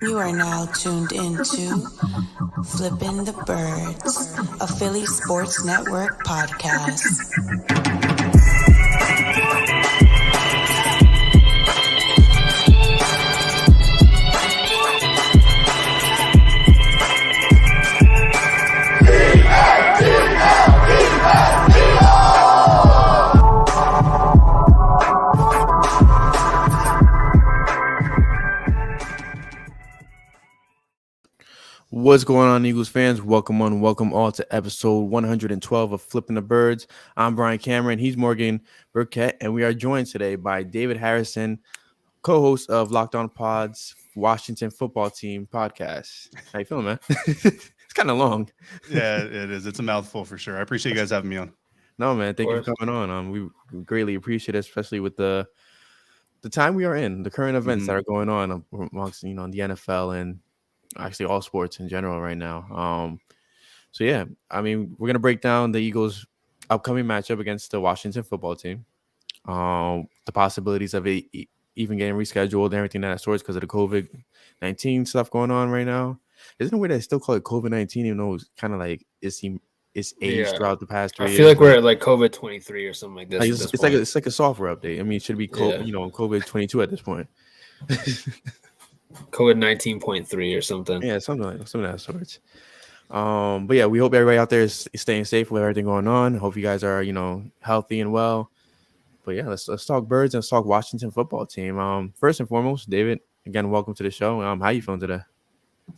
You are now tuned into Flippin the Birds, a Philly Sports Network podcast. What's going on, Eagles fans? Welcome all to episode 112 of Flippin the Birds. I'm Brian Cameron. He's Morgan Burkett, and we are joined today by David Harrison, co-host of Locked On Pod's Washington Football Team podcast. How you feeling, man? It's kind of long. Yeah, it is. It's a mouthful for sure. I appreciate you guys having me on. No, man. Thank you for coming on. We greatly appreciate it, especially with the time we are in, the current events that are going on amongst the NFL and actually all sports in general right now. So yeah, I mean, we're gonna break down the Eagles' upcoming matchup against the Washington Football Team, the possibilities of it even getting rescheduled and everything that sorts because of the COVID-19 stuff going on right now. Isn't there a way they still call it COVID-19, even though it's kind of like it's aged throughout the past 3 years? I feel like we're at like COVID-23 or something like this. It's like a software update. I mean, it should be COVID-22 at this point. COVID 19.3 or something. Yeah, something of that sorts. But yeah, we hope everybody out there is staying safe with everything going on. Hope you guys are, healthy and well. But yeah, let's talk Birds and let's talk Washington Football Team. First and foremost, David, again, welcome to the show. How you feeling today?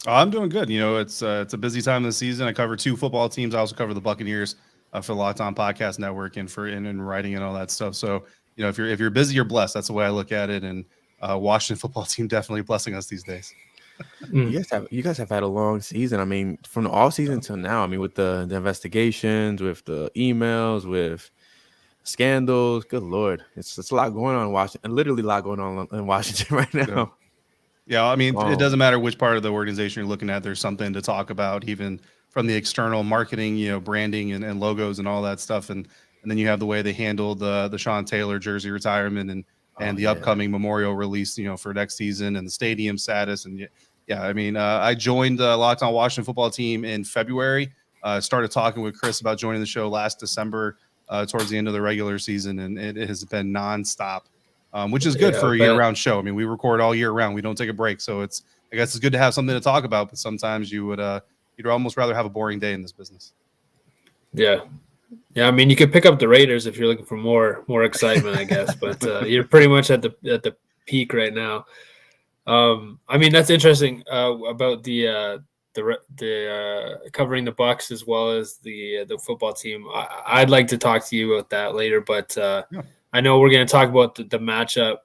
I'm doing good. It's a busy time of the season. I cover 2 football teams. I also cover the Buccaneers for the Locked On Podcast Network and for writing and all that stuff. So if you're busy, you're blessed. That's the way I look at it. And Washington Football Team definitely blessing us these days. You guys have had a long season. I mean, from the off season till now. I mean, with the investigations, with the emails, with scandals. Good Lord, it's a lot going on in Washington. Literally a lot going on in Washington right now. Yeah, I mean, It doesn't matter which part of the organization you're looking at. There's something to talk about, even from the external marketing, branding and logos and all that stuff. And then you have the way they handled the Sean Taylor jersey retirement and the upcoming memorial release, for next season and the stadium status. And I joined Locked On Washington Football Team in February. Started talking with Chris about joining the show last December towards the end of the regular season. And it has been nonstop, which is good for a year-round show. I mean, we record all year round. We don't take a break. So I guess it's good to have something to talk about. But sometimes you'd almost rather have a boring day in this business. Yeah. Yeah, I mean, you could pick up the Raiders if you're looking for more excitement, I guess. But you're pretty much at the peak right now. I mean, that's interesting about the covering the Bucs as well as the football team. I'd like to talk to you about that later, but I know we're going to talk about the matchup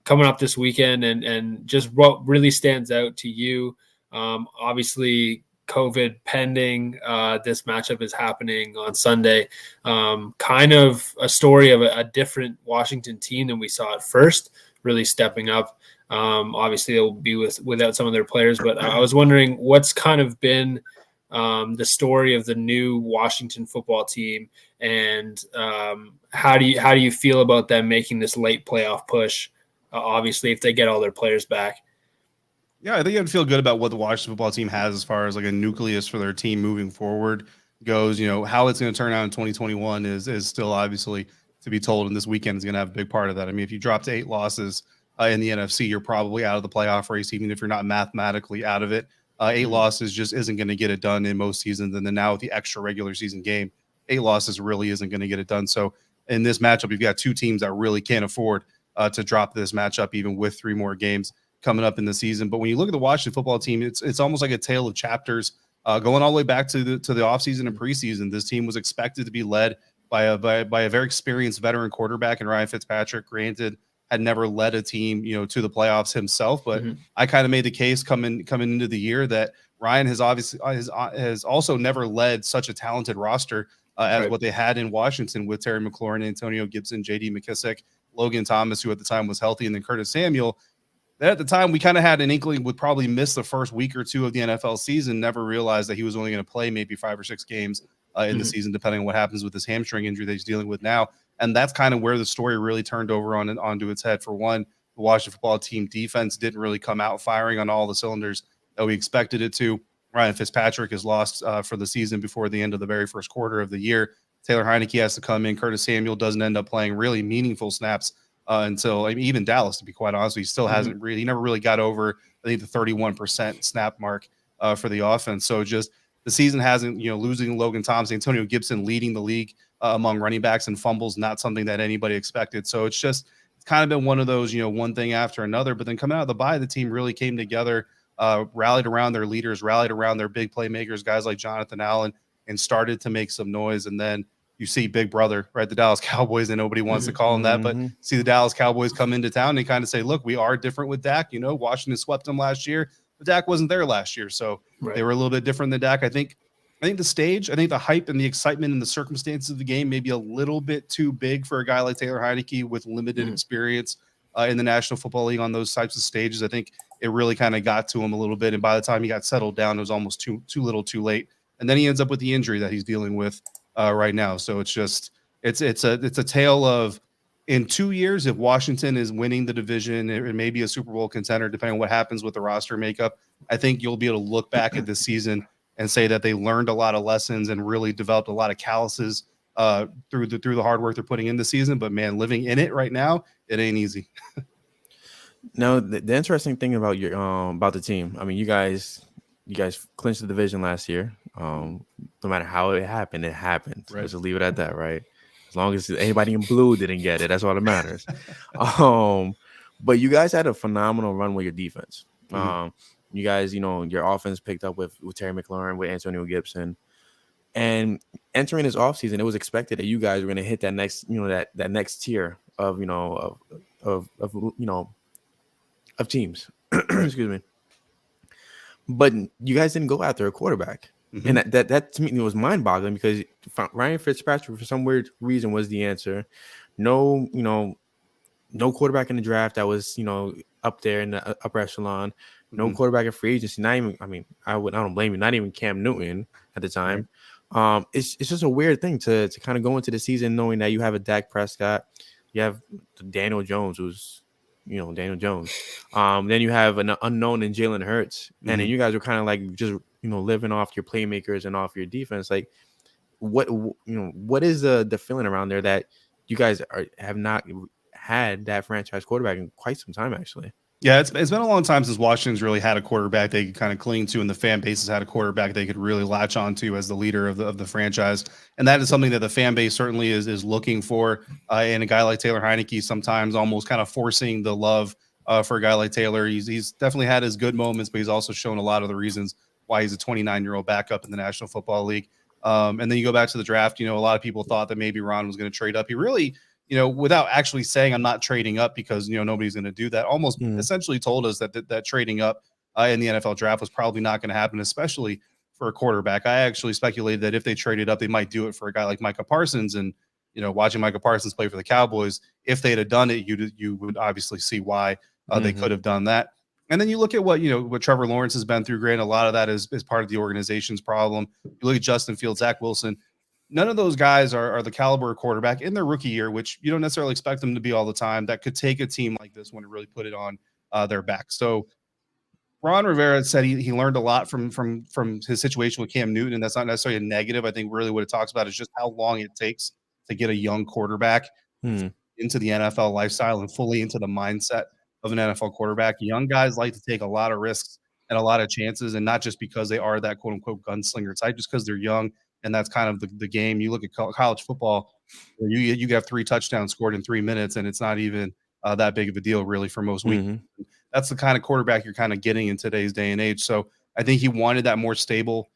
coming up this weekend and just what really stands out to you. Obviously, COVID pending, this matchup is happening on Sunday. Kind of a story of a different Washington team than we saw at first, really stepping up. Obviously, they'll be without some of their players, but I was wondering what's kind of been the story of the new Washington Football Team, and how do you feel about them making this late playoff push? Obviously, if they get all their players back. Yeah, I think I'd feel good about what the Washington Football Team has as far as like a nucleus for their team moving forward goes. How it's going to turn out in 2021 is still obviously to be told, and this weekend is going to have a big part of that. I mean, if you drop to 8 losses in the NFC, you're probably out of the playoff race, even if you're not mathematically out of it. 8 losses just isn't going to get it done in most seasons, and then now with the extra regular season game, 8 losses really isn't going to get it done. So in this matchup, you've got 2 teams that really can't afford to drop this matchup, even with 3 more games coming up in the season. But when you look at the Washington Football Team, it's almost like a tale of chapters going all the way back to the offseason and preseason. This team was expected to be led by a very experienced veteran quarterback in Ryan Fitzpatrick. Granted, had never led a team, to the playoffs himself, but I kind of made the case coming into the year that Ryan has also never led such a talented roster as what they had in Washington with Terry McLaurin, Antonio Gibson, J.D. McKissick, Logan Thomas, who at the time was healthy, and then Curtis Samuel. At the time, we kind of had an inkling would probably miss the first week or 2 of the NFL season, never realized that he was only going to play maybe 5 or 6 games in the season, depending on what happens with this hamstring injury that he's dealing with now. And that's kind of where the story really turned over onto its head. For one, the Washington football team defense didn't really come out firing on all the cylinders that we expected it to. Ryan Fitzpatrick is lost for the season before the end of the very first quarter of the year. Taylor Heineke has to come in. Curtis Samuel doesn't end up playing really meaningful snaps until, I mean, even Dallas, to be quite honest, he still hasn't really, he never really got over, I think, the 31% snap mark for the offense. So just the season hasn't, losing Logan Thompson, Antonio Gibson leading the league among running backs and fumbles, not something that anybody expected. So it's kind of been one of those, one thing after another. But then coming out of the bye, the team really came together, rallied around their leaders, rallied around their big playmakers, guys like Jonathan Allen, and started to make some noise. And then you see Big Brother, right? The Dallas Cowboys, and nobody wants to call them that, but see the Dallas Cowboys come into town and kind of say, look, we are different with Dak. Washington swept them last year, but Dak wasn't there last year. So they were a little bit different than Dak. I think the stage, I think the hype and the excitement and the circumstances of the game may be a little bit too big for a guy like Taylor Heineke with limited experience in the National Football League on those types of stages. I think it really kind of got to him a little bit. And by the time he got settled down, it was almost too little too late. And then he ends up with the injury that he's dealing with right now. So it's a tale of, in 2 years, if Washington is winning the division, it may be a Super Bowl contender, depending on what happens with the roster makeup. I think you'll be able to look back at this season and say that they learned a lot of lessons and really developed a lot of calluses through the hard work they're putting in the season. But man, living in it right now, it ain't easy. Now, the interesting thing about about the team, I mean, you guys clinched the division last year. No matter how it happened, it happened. Right. Let's just leave it at that, right? As long as anybody in blue didn't get it, that's all that matters. But you guys had a phenomenal run with your defense. You guys, your offense picked up with Terry McLaurin, with Antonio Gibson. And entering this offseason, it was expected that you guys were going to hit that next, that next tier of teams. Excuse me. But you guys didn't go after a quarterback. And that to me was mind-boggling, because Ryan Fitzpatrick, for some weird reason, was the answer. No quarterback in the draft that was, up there in the upper echelon. No quarterback in free agency. Not even, I don't blame you. Not even Cam Newton at the time. It's just a weird thing to kind of go into the season knowing that you have a Dak Prescott, you have Daniel Jones, who's Daniel Jones. Then you have an unknown in Jalen Hurts, and then you guys were kind of like just living off your playmakers and off your defense. Like, what is the feeling around there that you guys have not had that franchise quarterback in quite some time, actually? Yeah, it's been a long time since Washington's really had a quarterback they could kind of cling to, and the fan base has had a quarterback they could really latch onto as the leader of the franchise. And that is something that the fan base certainly is looking for. And a guy like Taylor Heineke, sometimes almost kind of forcing the love for a guy like Taylor. He's definitely had his good moments, but he's also shown a lot of the reasons why he's a 29-year-old backup in the National Football League. And then you go back to the draft. A lot of people thought that maybe Ron was going to trade up. He really, without actually saying I'm not trading up, because nobody's going to do that, almost essentially told us that trading up in the NFL draft was probably not going to happen, especially for a quarterback. I actually speculated that if they traded up, they might do it for a guy like Micah Parsons. And watching Micah Parsons play for the Cowboys, if they'd have done it, you would obviously see why they could have done that. And then you look at what Trevor Lawrence has been through. Granted, a lot of that is part of the organization's problem. You look at Justin Fields, Zach Wilson. None of those guys are the caliber of quarterback in their rookie year, which you don't necessarily expect them to be all the time, that could take a team like this one and really put it on their back. So Ron Rivera said he learned a lot from his situation with Cam Newton, and that's not necessarily a negative. I think really what it talks about is just how long it takes to get a young quarterback into the NFL lifestyle and fully into the mindset of an NFL quarterback. Young guys like to take a lot of risks and a lot of chances, and not just because they are that quote unquote gunslinger type, just because they're young. And that's kind of the game. You look at college football, you have 3 touchdowns scored in 3 minutes, and it's not even that big of a deal really for most weeks. That's the kind of quarterback you're kind of getting in today's day and age. So I think he wanted that more stable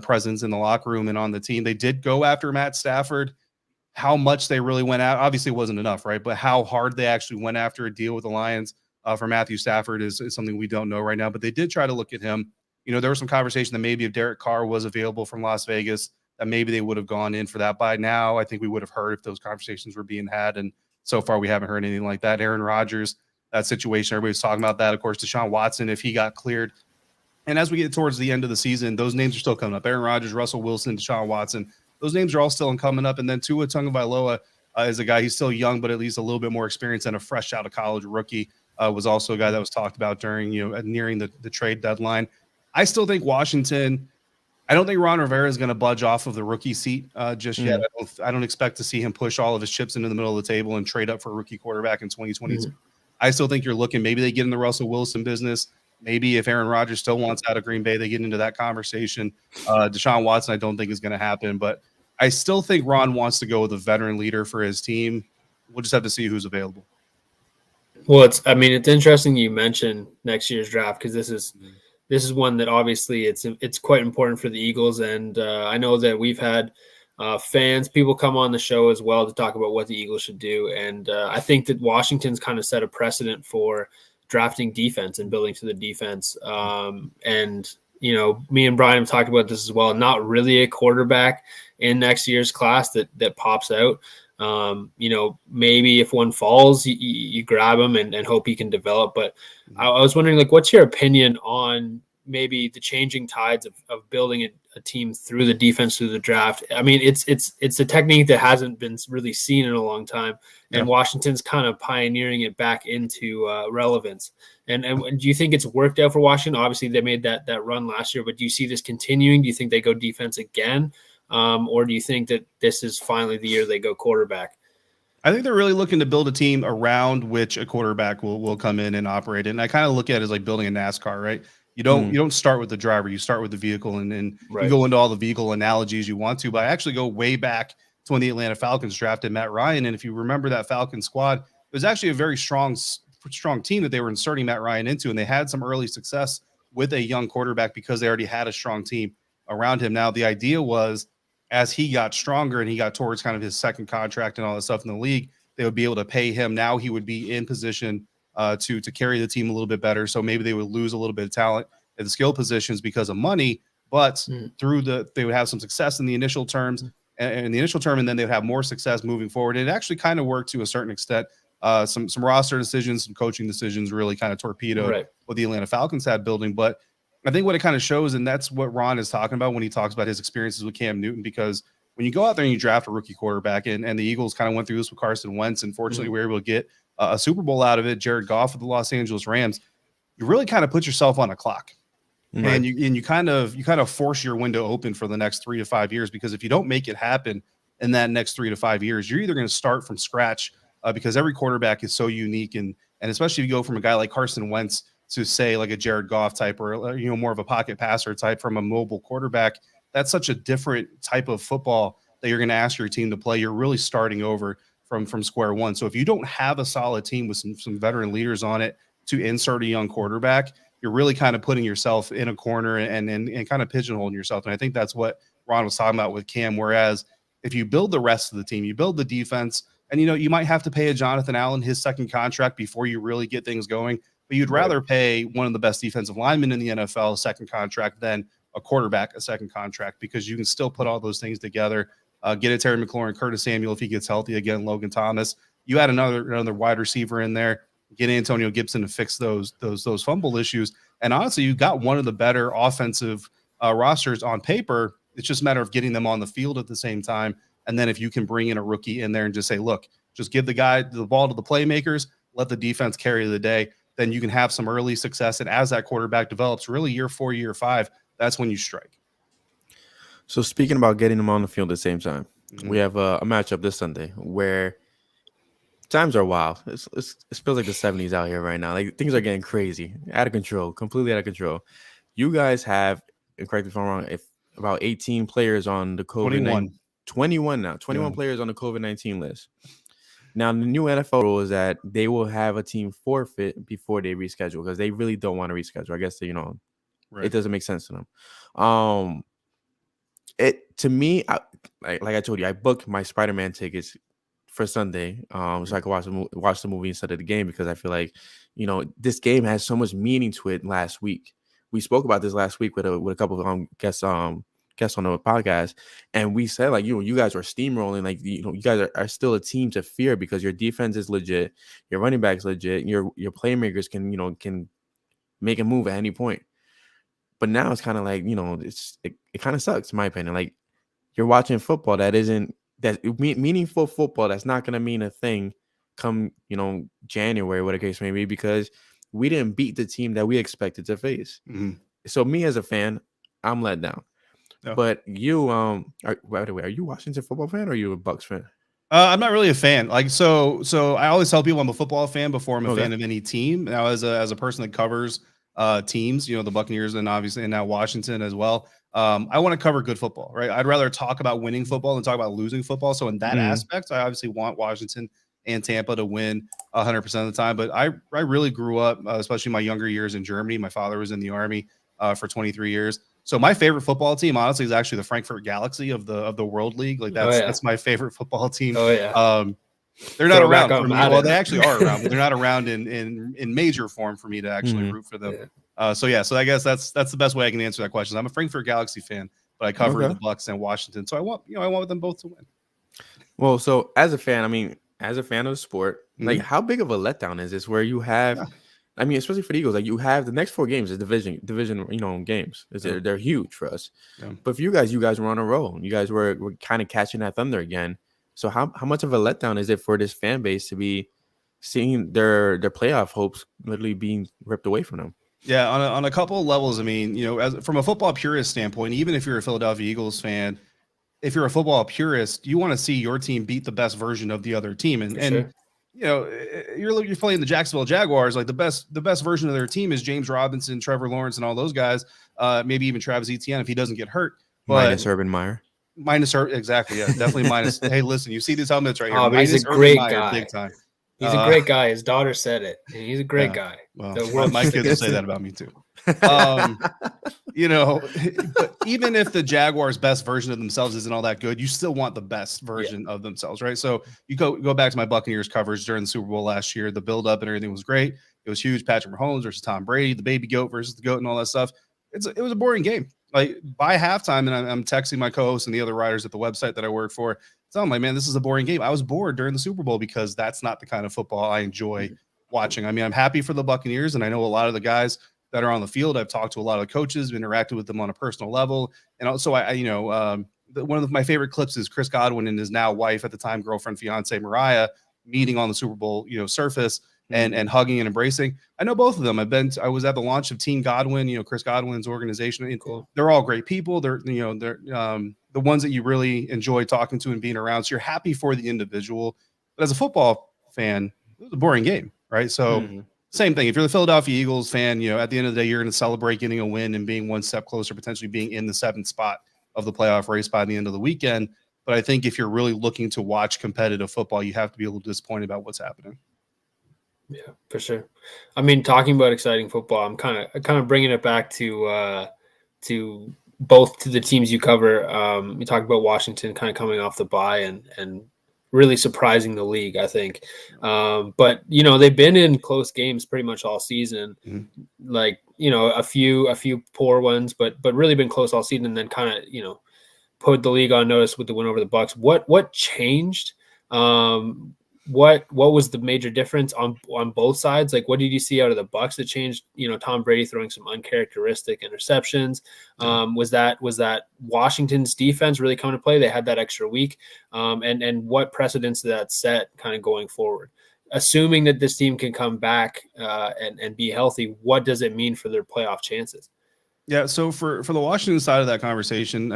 presence in the locker room and on the team. They did go after Matt Stafford. How much they really went out, obviously it wasn't enough, right? But how hard they actually went after a deal with the Lions for Matthew Stafford is something we don't know right now. But they did try to look at him. There was some conversation that maybe if Derek Carr was available from Las Vegas, that maybe they would have gone in for that. By now, I think we would have heard if those conversations were being had. And so far, we haven't heard anything like that. Aaron Rodgers, that situation, everybody's talking about that. Of course, Deshaun Watson, if he got cleared. And as we get towards the end of the season, those names are still coming up. Aaron Rodgers, Russell Wilson, Deshaun Watson, those names are all still coming up. And then Tua Tagovailoa is a guy, he's still young, but at least a little bit more experience than a fresh out of college rookie. was also a guy that was talked about during, nearing the trade deadline. I still think Washington. I don't think Ron Rivera is going to budge off of the rookie seat just yet. I don't expect to see him push all of his chips into the middle of the table and trade up for a rookie quarterback in 2022. I still think you're looking, maybe they get in the Russell Wilson business. Maybe if Aaron Rodgers still wants out of Green Bay, they get into that conversation. Deshaun Watson, I don't think is going to happen, but I still think Ron wants to go with a veteran leader for his team. We'll just have to see who's available. Well, it's interesting you mentioned next year's draft, because this is one that obviously it's quite important for the Eagles. And I know that we've had people come on the show as well to talk about what the Eagles should do. And I think that Washington's kind of set a precedent for drafting defense and building to the defense. And, me and Bryan have talked about this as well. Not really a quarterback in next year's class that pops out. Maybe if one falls, you grab him and hope he can develop. But I was wondering, what's your opinion on maybe the changing tides of building a team through the defense, through the draft? I mean, it's a technique that hasn't been really seen in a long time, and Washington's kind of pioneering it back into relevance. And do you think it's worked out for Washington? Obviously, they made that run last year, but do you see this continuing? Do you think they go defense again? Or do you think that this is finally the year they go quarterback? I think they're really looking to build a team around which a quarterback will come in and operate. And I kind of look at it as like building a NASCAR, right? You don't start with the driver, you start with the vehicle, and you go into all the vehicle analogies you want to. But I actually go way back to when the Atlanta Falcons drafted Matt Ryan. And if you remember that Falcons squad, it was actually a very strong team that they were inserting Matt Ryan into. And they had some early success with a young quarterback because they already had a strong team around him. Now, the idea was, as he got stronger and he got towards kind of his second contract and all that stuff in the league, they would be able to pay him. Now he would be in position to carry the team a little bit better. So maybe they would lose a little bit of talent at the skill positions because of money, but they would have some success in the initial terms and then they would have more success moving forward. And it actually kind of worked to a certain extent. Some roster decisions, some coaching decisions really kind of torpedoed what the Atlanta Falcons had building. But I think what it kind of shows, and that's what Ron is talking about when he talks about his experiences with Cam Newton, because when you go out there and you draft a rookie quarterback, and the Eagles kind of went through this with Carson Wentz, and fortunately we were able to get a Super Bowl out of it, Jared Goff with the Los Angeles Rams, you really kind of put yourself on a clock. And you kind of force your window open for the next 3 to 5 years, because if you don't make it happen in that next 3 to 5 years, you're either going to start from scratch because every quarterback is so unique, and especially if you go from a guy like Carson Wentz to say like a Jared Goff type, or more of a pocket passer type from a mobile quarterback, that's such a different type of football that you're going to ask your team to play. You're really starting over from square one. So if you don't have a solid team with some veteran leaders on it to insert a young quarterback, you're really kind of putting yourself in a corner and kind of pigeonholing yourself. And I think that's what Ron was talking about with Cam. Whereas if you build the rest of the team, you build the defense, and you might have to pay a Jonathan Allen his second contract before you really get things going. But you'd rather pay one of the best defensive linemen in the NFL a second contract than a quarterback a second contract, because you can still put all those things together. Get a Terry McLaurin, Curtis Samuel if he gets healthy again, Logan Thomas. You add another wide receiver in there. Get Antonio Gibson to fix those fumble issues. And honestly, you got one of the better offensive rosters on paper. It's just a matter of getting them on the field at the same time. And then if you can bring in a rookie in there and just say, look, just give the ball to the playmakers, let the defense carry the day, then you can have some early success. And as that quarterback develops, really year 4, year 5, that's when you strike. So speaking about getting them on the field at the same time, we have a matchup this Sunday where times are wild. It feels like the 70s out here right now. Like, things are getting crazy, out of control, completely out of control. You guys have, and correct me if I'm wrong, about 18 players on the COVID-19. 21 now. 21 players on the COVID-19 list. Now, the new NFL rule is that they will have a team forfeit before they reschedule, because they really don't want to reschedule. I guess it doesn't make sense to them. To me, like I told you, I booked my Spider-Man tickets for Sunday, so I could watch the movie instead of the game, because I feel like this game has so much meaning to it. Last week, we spoke about this last week with a couple of guests on the podcast, and we said, like, you guys are steamrolling, like, you guys are still a team to fear, because your defense is legit, your running back's legit, your playmakers can make a move at any point. But now it's kind of like, it kind of sucks, in my opinion. Like, you're watching football that isn't that meaningful football that's not going to mean a thing come, January, what the case may be, because we didn't beat the team that we expected to face. Mm-hmm. So me as a fan, I'm let down. Yeah. But you, by the way, are you a Washington football fan or are you a Bucks fan? I'm not really a fan. Like, so I always tell people I'm a football fan before I'm a Okay. fan of any team. Now, as a person that covers teams, the Buccaneers and obviously and now Washington as well. I want to cover good football, right? I'd rather talk about winning football than talk about losing football. So in that aspect, I obviously want Washington and Tampa to win 100% of the time. But I really grew up, especially my younger years in Germany. My father was in the Army for 23 years. So my favorite football team, honestly, is actually the Frankfurt Galaxy of the World League. Like that's my favorite football team. Oh yeah. They're not around for me. Madden. Well, they actually are around, but they're not around in major form for me to actually root for them. Yeah. So I guess that's the best way I can answer that question. I'm a Frankfurt Galaxy fan, but I cover the Bucks and Washington, so I want them both to win. Well, so as a fan, as a fan of the sport, like how big of a letdown is this? Where you have, especially for the Eagles, like you have the next 4 games is division, games. They're huge for us. Yeah. But for you guys were on a roll. You guys were kind of catching that thunder again. So how much of a letdown is it for this fan base to be seeing their playoff hopes literally being ripped away from them? Yeah, on a couple of levels. From a football purist standpoint, even if you're a Philadelphia Eagles fan, if you're a football purist, you want to see your team beat the best version of the other team. And you're playing the Jacksonville Jaguars. Like the best version of their team is James Robinson, Trevor Lawrence, and all those guys. Maybe even Travis Etienne if he doesn't get hurt. Minus Urban Meyer. Exactly. Yeah, definitely minus. Hey, listen, you see these helmets right here. Oh, minus he's a great guy. Big time. He's a great guy. His daughter said it. He's a great guy. Well, my kids will say that about me too. But even if the Jaguars' best version of themselves isn't all that good, you still want the best version of themselves, right? So you go back to my Buccaneers coverage during the Super Bowl last year. The build-up and everything was great. It was huge. Patrick Mahomes versus Tom Brady, the baby goat versus the goat, and all that stuff. It was a boring game. Like by halftime, and I'm texting my co-hosts and the other writers at the website that I work for. Tell them, like, man, this is a boring game. I was bored during the Super Bowl because that's not the kind of football I enjoy watching. I'm happy for the Buccaneers, and I know a lot of the guys that are on the field. I've talked to a lot of the coaches, interacted with them on a personal level, and also one of my favorite clips is Chris Godwin and his now wife, at the time girlfriend, fiance Mariah, meeting on the Super Bowl surface and hugging and embracing. I know both of them. I was at the launch of Team Godwin, Chris Godwin's organization. Cool. They're all great people. They're the ones that you really enjoy talking to and being around. So you're happy for the individual. But as a football fan, it was a boring game, right? So same thing. If you're the Philadelphia Eagles fan, at the end of the day, you're going to celebrate getting a win and being one step closer, potentially being in the 7th spot of the playoff race by the end of the weekend. But I think if you're really looking to watch competitive football, you have to be a little disappointed about what's happening. Yeah, for sure. Talking about exciting football, I'm kind of bringing it back to both to the teams you cover. You talk about Washington kind of coming off the bye and really surprising the league, I think. But they've been in close games pretty much all season. Like a few poor ones, but really been close all season. And then kind of put the league on notice with the win over the Bucks. What changed? What was the major difference on both sides? Like, what did you see out of the Bucks that changed? Tom Brady throwing some uncharacteristic interceptions. Was that Washington's defense really coming to play? They had that extra week. And what precedents did that set kind of going forward? Assuming that this team can come back and be healthy, what does it mean for their playoff chances? Yeah. So for the Washington side of that conversation,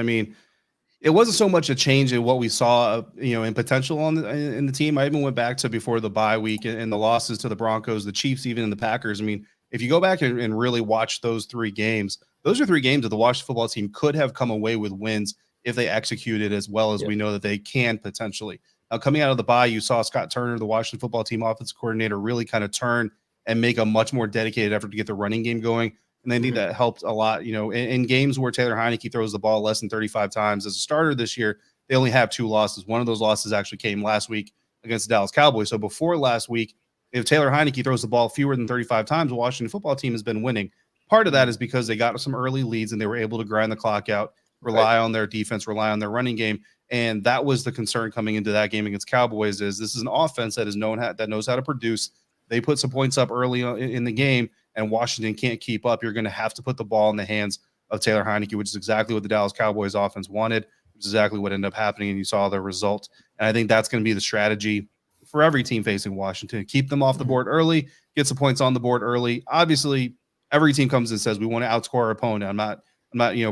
it wasn't so much a change in what we saw, in potential in the team. I even went back to before the bye week and the losses to the Broncos, the Chiefs, even in the Packers. If you go back and really watch those 3 games, those are 3 games that the Washington football team could have come away with wins if they executed as well as we know that they can potentially. Now, coming out of the bye, you saw Scott Turner, the Washington football team offensive coordinator, really kind of turn and make a much more dedicated effort to get the running game going. And I think that helped a lot, in games where Taylor Heineke throws the ball less than 35 times as a starter this year. They only have 2 losses. One of those losses actually came last week against the Dallas Cowboys. So before last week, if Taylor Heineke throws the ball fewer than 35 times, the Washington football team has been winning. Part of that is because they got some early leads and they were able to grind the clock out, rely on their defense, rely on their running game. And that was the concern coming into that game against Cowboys is this is an offense that knows how to produce. They put some points up early in the game, and Washington can't keep up. You're going to have to put the ball in the hands of Taylor Heineke, which is exactly what the Dallas Cowboys offense wanted. Which is exactly what ended up happening, and you saw the result. And I think that's going to be the strategy for every team facing Washington. Keep them off the board early, get some points on the board early. Obviously, every team comes and says we want to outscore our opponent. I'm not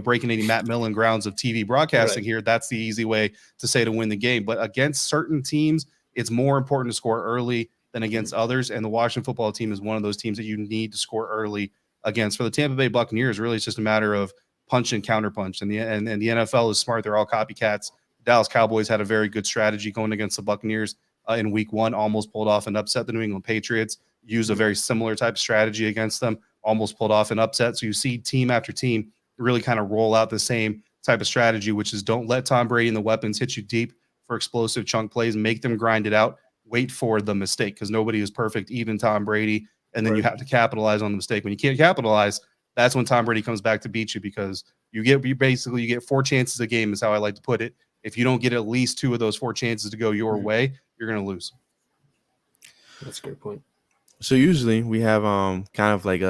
breaking any Matt Millen grounds of TV broadcasting here. That's the easy way to say to win the game. But against certain teams, it's more important to score early than against others. And the Washington football team is one of those teams that you need to score early against. For the Tampa Bay Buccaneers, really, it's just a matter of punch and counterpunch. And the NFL is smart. They're all copycats. Dallas Cowboys had a very good strategy going against the Buccaneers in week 1, almost pulled off an upset. The New England Patriots used a very similar type of strategy against them, almost pulled off an upset. So you see team after team really kind of roll out the same type of strategy, which is don't let Tom Brady and the weapons hit you deep for explosive chunk plays, make them grind it out, wait for the mistake, because nobody is perfect, even Tom Brady. And then you have to capitalize on the mistake. When you can't capitalize, that's when Tom Brady comes back to beat you, because you get 4 chances a game is how I like to put it. If you don't get at least 2 of those 4 chances to go your way, you're going to lose. That's a great point. So usually we have kind of like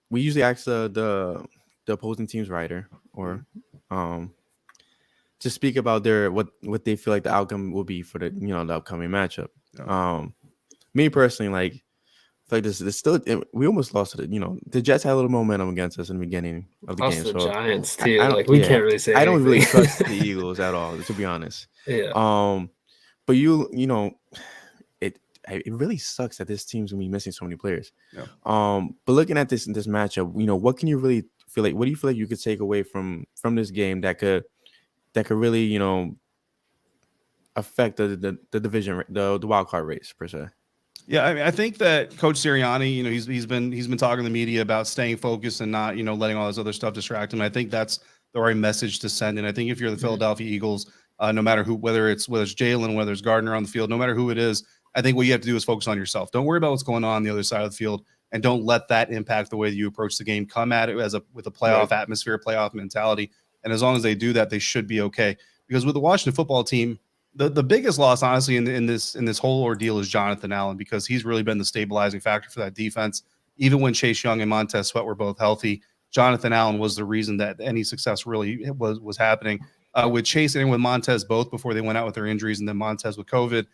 we usually ask the opposing team's writer or to speak about what they feel like the outcome will be for the the upcoming matchup. Me personally, like, I feel like this still, we almost lost to the Jets had a little momentum against us in the beginning of the game. The So Giants too. We can't really say. I don't really trust the Eagles at all, to be honest. Yeah. But it really sucks that this team's gonna be missing so many players. Yeah. But looking at this matchup, what can you really feel like? What do you feel like you could take away from this game that could really affect the division, the wild card race per se? Yeah, I mean, I think that Coach Sirianni, he's been talking to the media about staying focused and not letting all this other stuff distract him. I think that's the right message to send. And I think if you're the Philadelphia Eagles, no matter who, whether it's Jalen, whether it's Gardner on the field, no matter who it is, I think what you have to do is focus on yourself. Don't worry about what's going on the other side of the field, and don't let that impact the way that you approach the game. Come at it with a playoff atmosphere, playoff mentality. And as long as they do that, they should be okay. Because with the Washington football team, the biggest loss, honestly, in this whole ordeal is Jonathan Allen, because he's really been the stabilizing factor for that defense. Even when Chase Young and Montez Sweat were both healthy, Jonathan Allen was the reason that any success really was happening. With Chase and with Montez both before they went out with their injuries, and then Montez with COVID,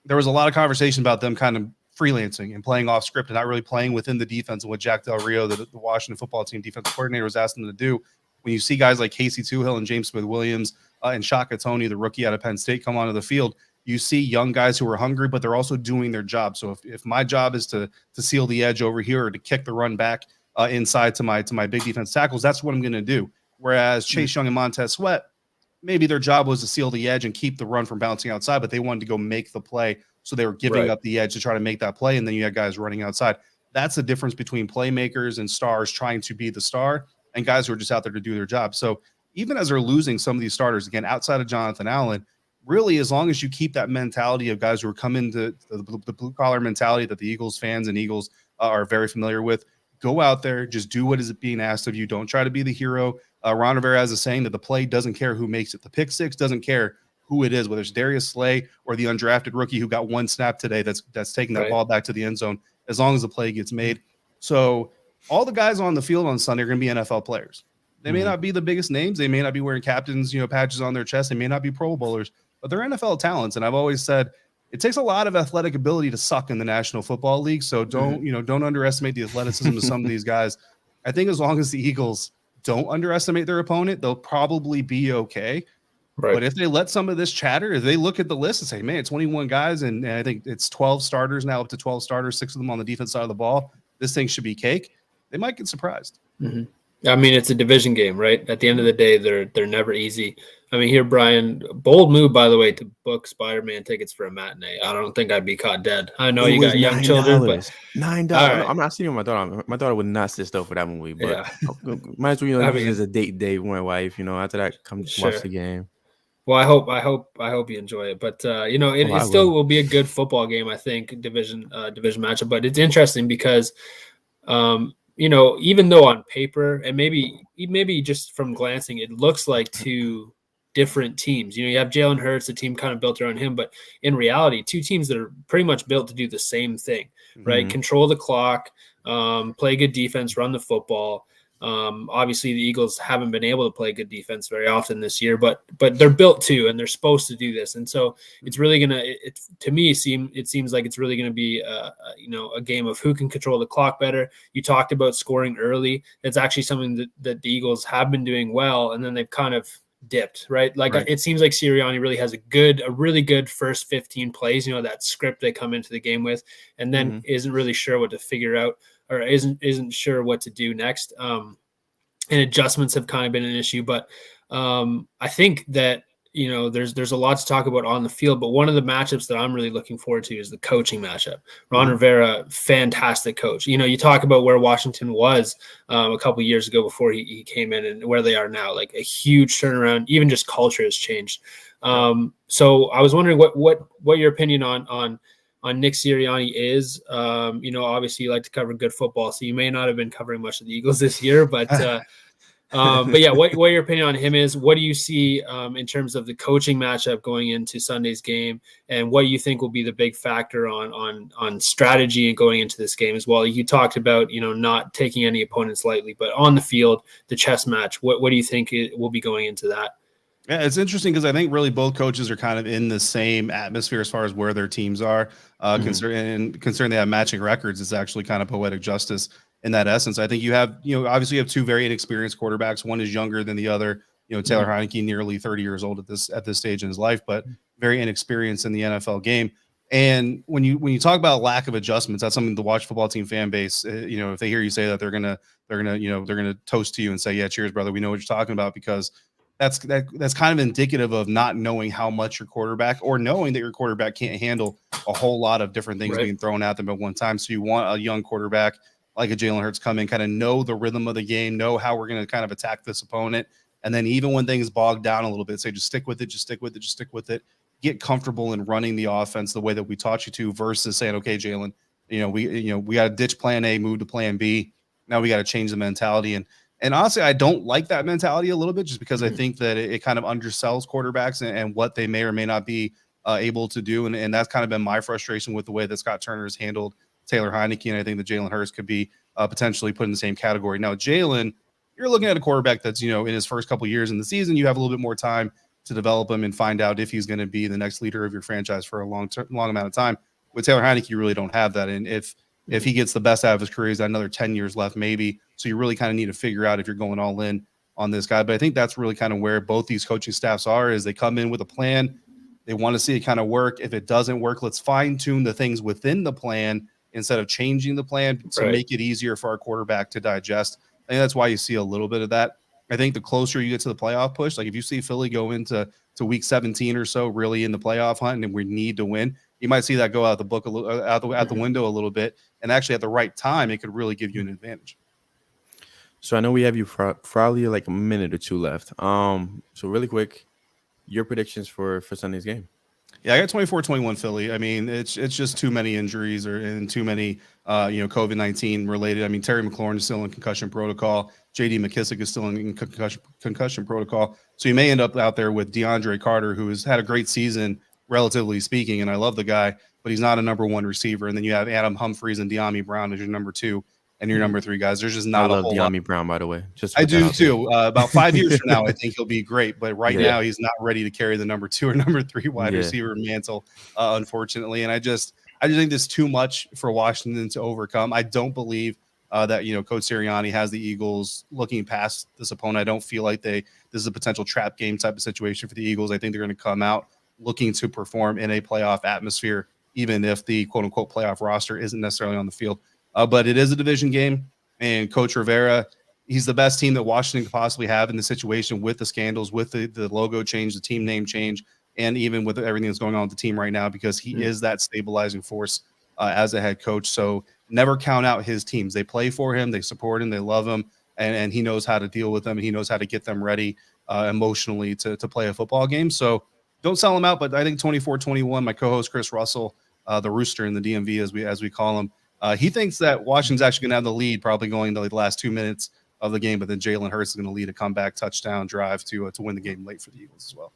there was a lot of conversation about them kind of freelancing and playing off script and not really playing within the defense, and what Jack Del Rio, the Washington football team defensive coordinator, was asking them to do. When you see guys like Casey Toohill and James Smith-Williams and Shaka Toney, the rookie out of Penn State, come onto the field, you see young guys who are hungry, but they're also doing their job. So if my job is to seal the edge over here, or to kick the run back inside to my big defense tackles, that's what I'm going to do. Whereas Chase Young and Montez Sweat, maybe their job was to seal the edge and keep the run from bouncing outside, but they wanted to go make the play. So they were giving up the edge to try to make that play. And then you had guys running outside. That's the difference between playmakers and stars trying to be the star, and guys who are just out there to do their job. So even as they're losing some of these starters, again, outside of Jonathan Allen, really, as long as you keep that mentality of guys who are coming to the blue-collar mentality that the Eagles fans and Eagles are very familiar with, go out there, just do what is being asked of you. Don't try to be the hero. Ron Rivera has a saying that the play doesn't care who makes it. The pick six doesn't care who it is, whether it's Darius Slay or the undrafted rookie who got one snap today that's taking that ball back to the end zone, as long as the play gets made. So all the guys on the field on Sunday are going to be NFL players. They may not be the biggest names. They may not be wearing captains, patches on their chest. They may not be Pro Bowlers, but they're NFL talents. And I've always said it takes a lot of athletic ability to suck in the National Football League. So don't underestimate the athleticism of some of these guys. I think as long as the Eagles don't underestimate their opponent, they'll probably be okay. Right. But if they let some of this chatter, if they look at the list and say, man, 21 guys, and I think it's 12 starters now, up to 12 starters, 6 of them on the defense side of the ball, this thing should be cake. They might get surprised. Mm-hmm. I mean, it's a division game, right? At the end of the day, they're never easy. I mean, here, Brian, bold move, by the way, to book Spider-Man tickets for a matinee. I don't think I'd be caught dead. I know you got young children, but $9. Right. I'm not seeing my daughter. My daughter would not sit still for that movie, but might as well, use a date day with my wife. After that, come watch the game. Well, I hope you enjoy it. But it still will be a good football game. I think division matchup. But it's interesting because, even though on paper and maybe just from glancing, it looks like two different teams. You have Jalen Hurts, a team kind of built around him, but in reality, two teams that are pretty much built to do the same thing, right? Mm-hmm. Control the clock, play good defense, run the football. Obviously, the Eagles haven't been able to play good defense very often this year, but they're built to, and they're supposed to do this. And so it's really gonna. To me, it seems like it's really gonna be a game of who can control the clock better. You talked about scoring early. That's actually something that the Eagles have been doing well, and then they've kind of dipped, right? It seems like Sirianni really has a really good first 15 plays. That script they come into the game with, and then isn't really sure what to figure out, or isn't sure what to do next. And adjustments have kind of been an issue, but I think that there's a lot to talk about on the field. But one of the matchups that I'm really looking forward to is the coaching matchup. Ron Rivera, fantastic coach. You talk about where Washington was a couple years ago before he came in, and where they are now, like a huge turnaround. Even just culture has changed. So I was wondering what your opinion on Nick Sirianni is. Obviously you like to cover good football, so you may not have been covering much of the Eagles this year, but yeah, what your opinion on him is? What do you see in terms of the coaching matchup going into Sunday's game, and what do you think will be the big factor on strategy and going into this game as well? You talked about not taking any opponents lightly, but on the field, the chess match. What do you think will be going into that? Yeah, it's interesting because I think really both coaches are kind of in the same atmosphere as far as where their teams are. Considering they have matching records, it's actually kind of poetic justice in that essence. I think you have, obviously you have two very inexperienced quarterbacks. One is younger than the other. Taylor Heineke, nearly 30 years old at this stage in his life, but very inexperienced in the NFL game. And when you talk about lack of adjustments, that's something the watch football team fan base, if they hear you say that, they're gonna toast to you and say, yeah, cheers, brother. We know what you're talking about, because that's kind of indicative of not knowing how much your quarterback, or knowing that your quarterback can't handle a whole lot of different things being thrown at them at one time. So you want a young quarterback like a Jalen Hurts come in, kind of know the rhythm of the game, know how we're going to kind of attack this opponent. And then even when things bog down a little bit, say, just stick with it, just stick with it, just stick with it. Get comfortable in running the offense the way that we taught you to, versus saying, okay, Jalen, we got to ditch plan A, move to plan B. Now we got to change the mentality. And honestly, I don't like that mentality a little bit, just because I think that it kind of undersells quarterbacks and what they may or may not be able to do. And that's kind of been my frustration with the way that Scott Turner has handled Taylor Heineke. And I think that Jalen Hurts could be potentially put in the same category. Now, Jalen, you're looking at a quarterback that's, in his first couple of years in the season, you have a little bit more time to develop him and find out if he's going to be the next leader of your franchise for a long amount of time. With Taylor Heineke, you really don't have that. And if he gets the best out of his career, he's got another 10 years left, maybe. So you really kind of need to figure out if you're going all in on this guy. But I think that's really kind of where both these coaching staffs are, is they come in with a plan. They want to see it kind of work. If it doesn't work, let's fine tune the things within the plan instead of changing the plan to make it easier for our quarterback to digest. I think that's why you see a little bit of that. I think the closer you get to the playoff push, like if you see Philly go into week 17 or so, really in the playoff hunt, and we need to win, you might see that go out the book out the window a little bit. And actually, at the right time, it could really give you an advantage. So I know we have you for probably like a minute or two left. So really quick, your predictions for Sunday's game. Yeah, I got 24-21 Philly. I mean, it's just too many injuries and too many COVID-19 related. I mean, Terry McLaurin is still in concussion protocol. J.D. McKissick is still in concussion protocol. So you may end up out there with DeAndre Carter, who has had a great season, relatively speaking, and I love the guy, but he's not a number one receiver. And then you have Adam Humphries and De'Ami Brown as your number two and your number three guys. There's just not a whole lot. I love De'Ami Brown, by the way. I do too. About 5 years from now, I think he'll be great. But right now, he's not ready to carry the number two or number three wide receiver mantle, unfortunately. And I just think there's too much for Washington to overcome. I don't believe that Coach Sirianni has the Eagles looking past this opponent. I don't feel like this is a potential trap game type of situation for the Eagles. I think they're going to come out looking to perform in a playoff atmosphere, even if the quote unquote playoff roster isn't necessarily on the field. But it is a division game, and Coach Rivera, he's the best team that Washington could possibly have in the situation, with the scandals, with the logo change, the team name change, and even with everything that's going on with the team right now, because he is that stabilizing force as a head coach. So never count out his teams. They play for him, they support him, they love him, and he knows how to deal with them, and he knows how to get them ready emotionally to play a football game. So don't sell him out, but I think 24-21, my co-host Chris Russell, the Rooster in the DMV as we call him, he thinks that Washington's actually going to have the lead probably going into the last 2 minutes of the game, but then Jalen Hurts is going to lead a comeback touchdown drive to win the game late for the Eagles as well.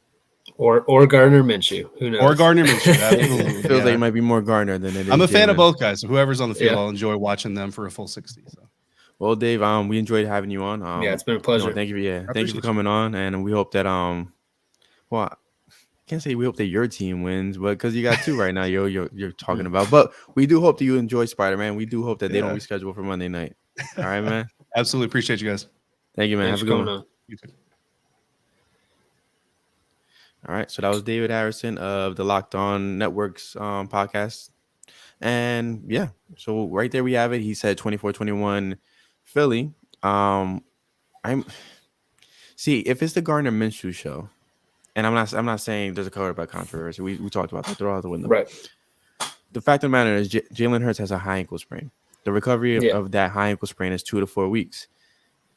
Or Gardner Minshew. Who knows? Or Gardner Minshew. Absolutely. Feels like it might be more Gardner than it is. I'm a fan of both guys. So whoever's on the field, I'll enjoy watching them for a full 60. So. Well, Dave, we enjoyed having you on. Yeah, it's been a pleasure. Thank you. Yeah, I thank you for coming on, and we hope that well, I can't say we hope that your team wins, but because you got two right now, you're talking about. But we do hope that you enjoy Spider-Man. We do hope that they don't reschedule for Monday night. All right, man. Absolutely appreciate you guys. Thank you, man. Thanks Have a for good coming one. on. You too. All right, so that was David Harrison of the Locked On Networks podcast. And yeah, so right there we have it. He said 24-21 Philly. I'm see if it's the Gardner Minshew show, and I'm not saying there's a quarterback controversy. We talked about that. Throw out the window. Right. The fact of the matter is Jalen Hurts has a high ankle sprain. The recovery of that high ankle sprain is 2 to 4 weeks.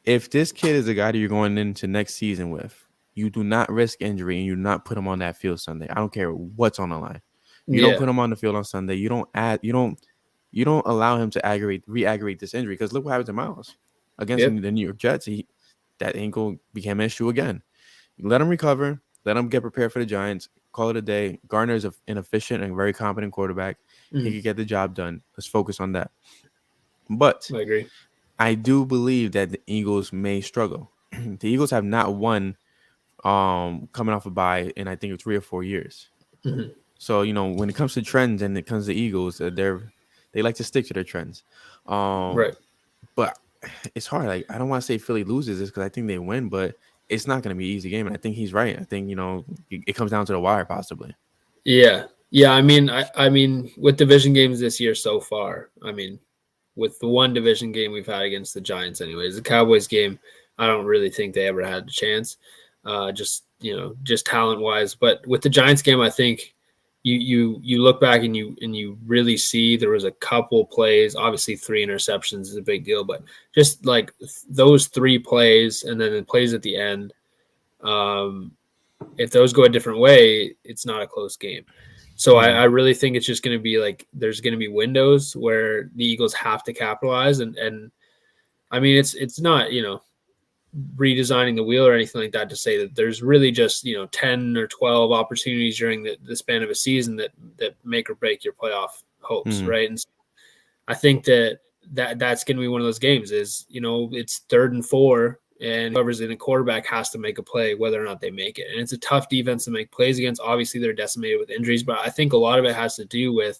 If this kid is a guy that you're going into next season with, you do not risk injury and you do not put him on that field Sunday. I don't care what's on the line. You don't put him on the field on Sunday. You don't allow him to re-aggravate this injury, because look what happened to Miles against the New York Jets. That ankle became an issue again. You let him recover. Let him get prepared for the Giants. Call it a day. Gardner is an efficient and very competent quarterback. He could get the job done. Let's focus on that. But I agree. I do believe that the Eagles may struggle. The Eagles have not won coming off a bye in I think 3 or 4 years. Mm-hmm. So, when it comes to trends and it comes to Eagles, they like to stick to their trends. Right. But it's hard. Like, I don't want to say Philly loses this because I think they win, but it's not going to be an easy game. And I think he's right. I think, it comes down to the wire possibly. Yeah. Yeah. I mean, with division games this year so far, with the one division game we've had against the Giants anyways, the Cowboys game, I don't really think they ever had a chance, just talent-wise. But with the Giants game, I think you look back and you really see there was a couple plays. Obviously, 3 interceptions is a big deal, but just like those 3 plays and then the plays at the end, if those go a different way, it's not a close game. So I really think it's just going to be like there's going to be windows where the Eagles have to capitalize. And I mean, it's not, redesigning the wheel or anything like that to say that there's really just, 10 or 12 opportunities during the span of a season that make or break your playoff hopes, right? And so I think that's going to be one of those games is, it's 3rd and 4, and whoever's in the quarterback has to make a play whether or not they make it. And it's a tough defense to make plays against. Obviously, they're decimated with injuries, but I think a lot of it has to do with,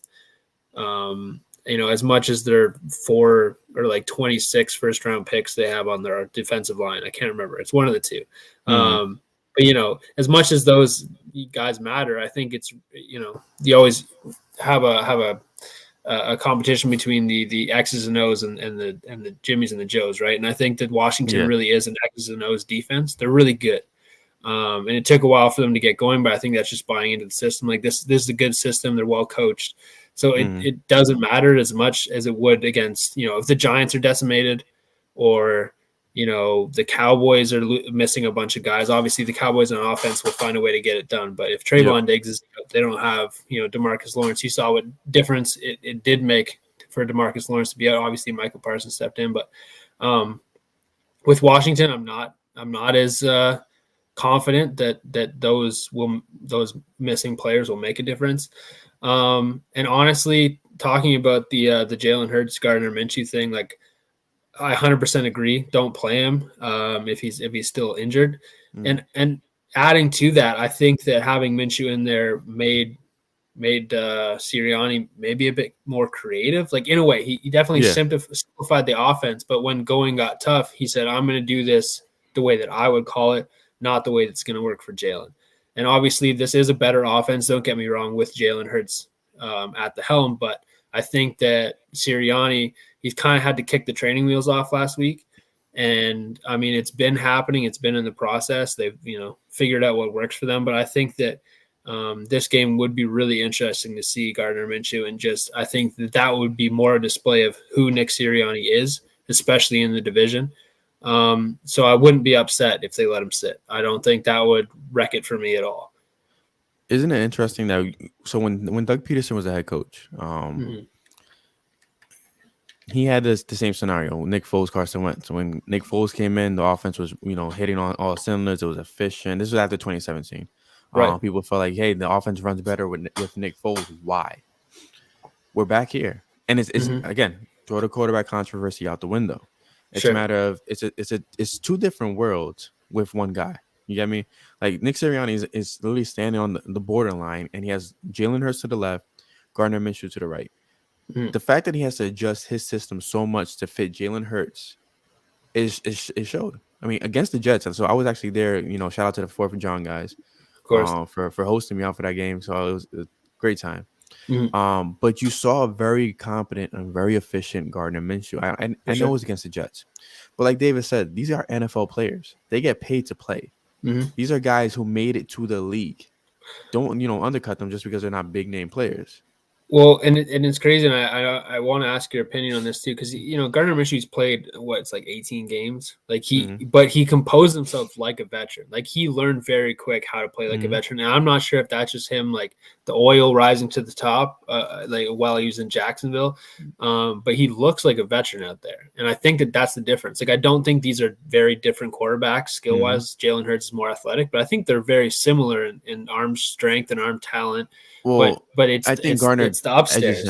as much as their 4 or like 26 first-round picks they have on their defensive line. I can't remember. It's one of the two. But, as much as those guys matter, I think it's, you always have a competition between the X's and O's and the Jimmies and the Joes, right? And I think that Washington really is an X's and O's defense. They're really good. And it took a while for them to get going, but I think that's just buying into the system. Like this is a good system. They're well coached. So it doesn't matter as much as it would against, if the Giants are decimated or, the Cowboys are missing a bunch of guys. Obviously, the Cowboys on offense will find a way to get it done. But if Trayvon Diggs they don't have, DeMarcus Lawrence. You saw what difference it did make for DeMarcus Lawrence to be out. Obviously, Michael Parsons stepped in. But with Washington, I'm not as confident that those missing players will make a difference. And honestly, talking about the Jalen Hurts, Gardner Minshew thing, like I 100% agree. Don't play him if he's still injured. And adding to that, I think that having Minshew in there made Sirianni maybe a bit more creative. Like in a way, he definitely simplified the offense. But when going got tough, he said, "I'm going to do this the way that I would call it, not the way that's going to work for Jalen." And obviously, this is a better offense. Don't get me wrong, with Jalen Hurts at the helm, but I think that Sirianni, he's kind of had to kick the training wheels off last week. And I mean, it's been happening. It's been in the process. They've, figured out what works for them. But I think that this game would be really interesting to see Gardner Minshew. And I think that would be more a display of who Nick Sirianni is, especially in the division. So I wouldn't be upset if they let him sit. I don't think that would wreck it for me at all. Isn't it interesting that when Doug Peterson was the head coach, he had the same scenario. Nick Foles, Carson Wentz. So when Nick Foles came in, the offense was hitting on all cylinders. It was efficient. This was after 2017. Right. People felt like, hey, the offense runs better with Nick Foles. Why? We're back here, and it's again, throw the quarterback controversy out the window. It's a matter of it's two different worlds with one guy. You get me? Like Nick Sirianni is literally standing on the borderline, and he has Jalen Hurts to the left, Gardner Minshew to the right. The fact that he has to adjust his system so much to fit Jalen Hurts is showed. I mean, against the Jets, and so I was actually there. You know, shout out to the 4th of John guys, of course, for hosting me out for that game. So it was a great time. But you saw a very competent and very efficient Gardner Minshew. I know it was against the Jets, but like David said, these are NFL players. They get paid to play. These are guys who made it to the league. Don't undercut them just because they're not big name players. Well, and it's crazy, and I want to ask your opinion on this too, because Gardner Minshew's played it's like 18 games, like but he composed himself like a veteran. Like he learned very quick how to play like a veteran, and I'm not sure if that's just him, like the oil rising to the top, like while he was in Jacksonville, but he looks like a veteran out there, and I think that's the difference. Like I don't think these are very different quarterbacks skill wise. Jalen Hurts is more athletic, but I think they're very similar in arm strength and arm talent. Well, but I think Garner it's the upstairs.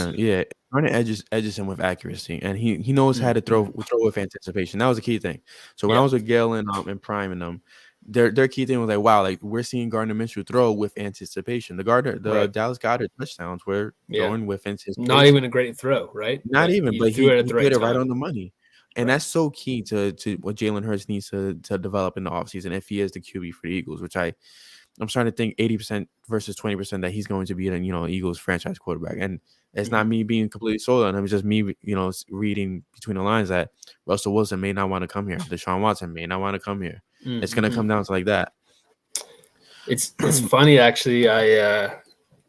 Garner edges him with accuracy, and he knows how to throw with anticipation. That was a key thing. So when I was with Gail and Prime and them, their key thing was like, wow, like we're seeing Gardner Minshew throw with anticipation. The Dallas Goedert touchdowns were throwing with anticipation. Not even a great throw, right? Not even, but he threw it right on the money. And that's so key to what Jalen Hurts needs to develop in the offseason if he is the QB for the Eagles, which I'm starting to think 80% versus 20% that he's going to be an Eagles franchise quarterback. And it's not me being completely sold on him. It's just me, reading between the lines that Russell Wilson may not want to come here. Deshaun Watson may not want to come here. It's going to come down to like that. It's funny, actually.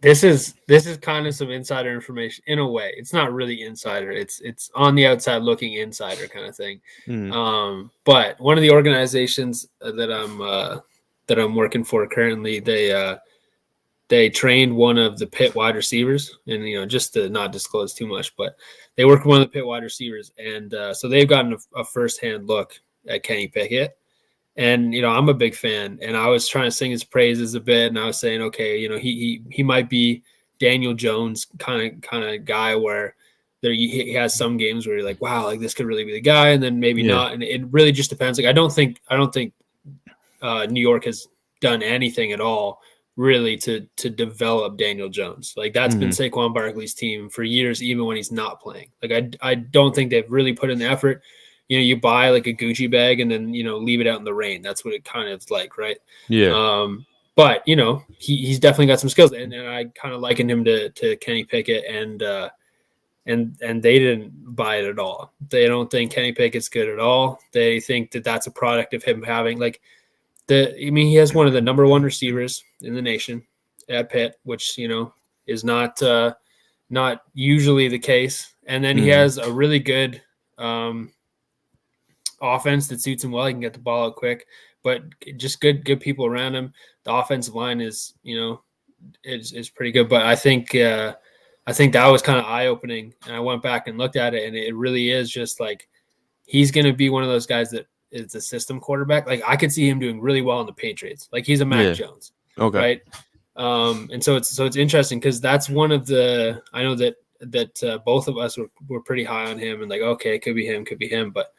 This is kind of some insider information in a way. It's not really insider. It's on the outside looking insider kind of thing. But one of the organizations that I'm working for currently, they trained one of the Pitt wide receivers, and just to not disclose too much, but they work with one of the Pitt wide receivers, and so they've gotten a firsthand look at Kenny Pickett, and I'm a big fan, and I was trying to sing his praises a bit, and I was saying, okay, he might be Daniel Jones kind of guy where he has some games where you're like, wow, like this could really be the guy, and then maybe not, and it really just depends. Like I don't think New York has done anything at all really to develop Daniel Jones. Like that's been Saquon Barkley's team for years, even when he's not playing. Like I don't think they've really put in the effort. You buy like a Gucci bag and then leave it out in the rain. That's what it kind of is like, right? Yeah. But he's definitely got some skills, and I kind of likened him to Kenny Pickett, and they didn't buy it at all. They don't think Kenny Pickett's good at all. They think that that's a product of him having he has one of the number one receivers in the nation at Pitt, which, is not usually the case. And then he has a really good offense that suits him well. He can get the ball out quick, but just good people around him. The offensive line is pretty good, but I think that was kind of eye-opening. And I went back and looked at it, and it really is just like he's going to be one of those guys that is a system quarterback. Like I could see him doing really well in the Patriots. Like he's a Mac Jones. Okay. Right. And so it's interesting because that's one of I know that both of us were pretty high on him and like, okay, it could be him. But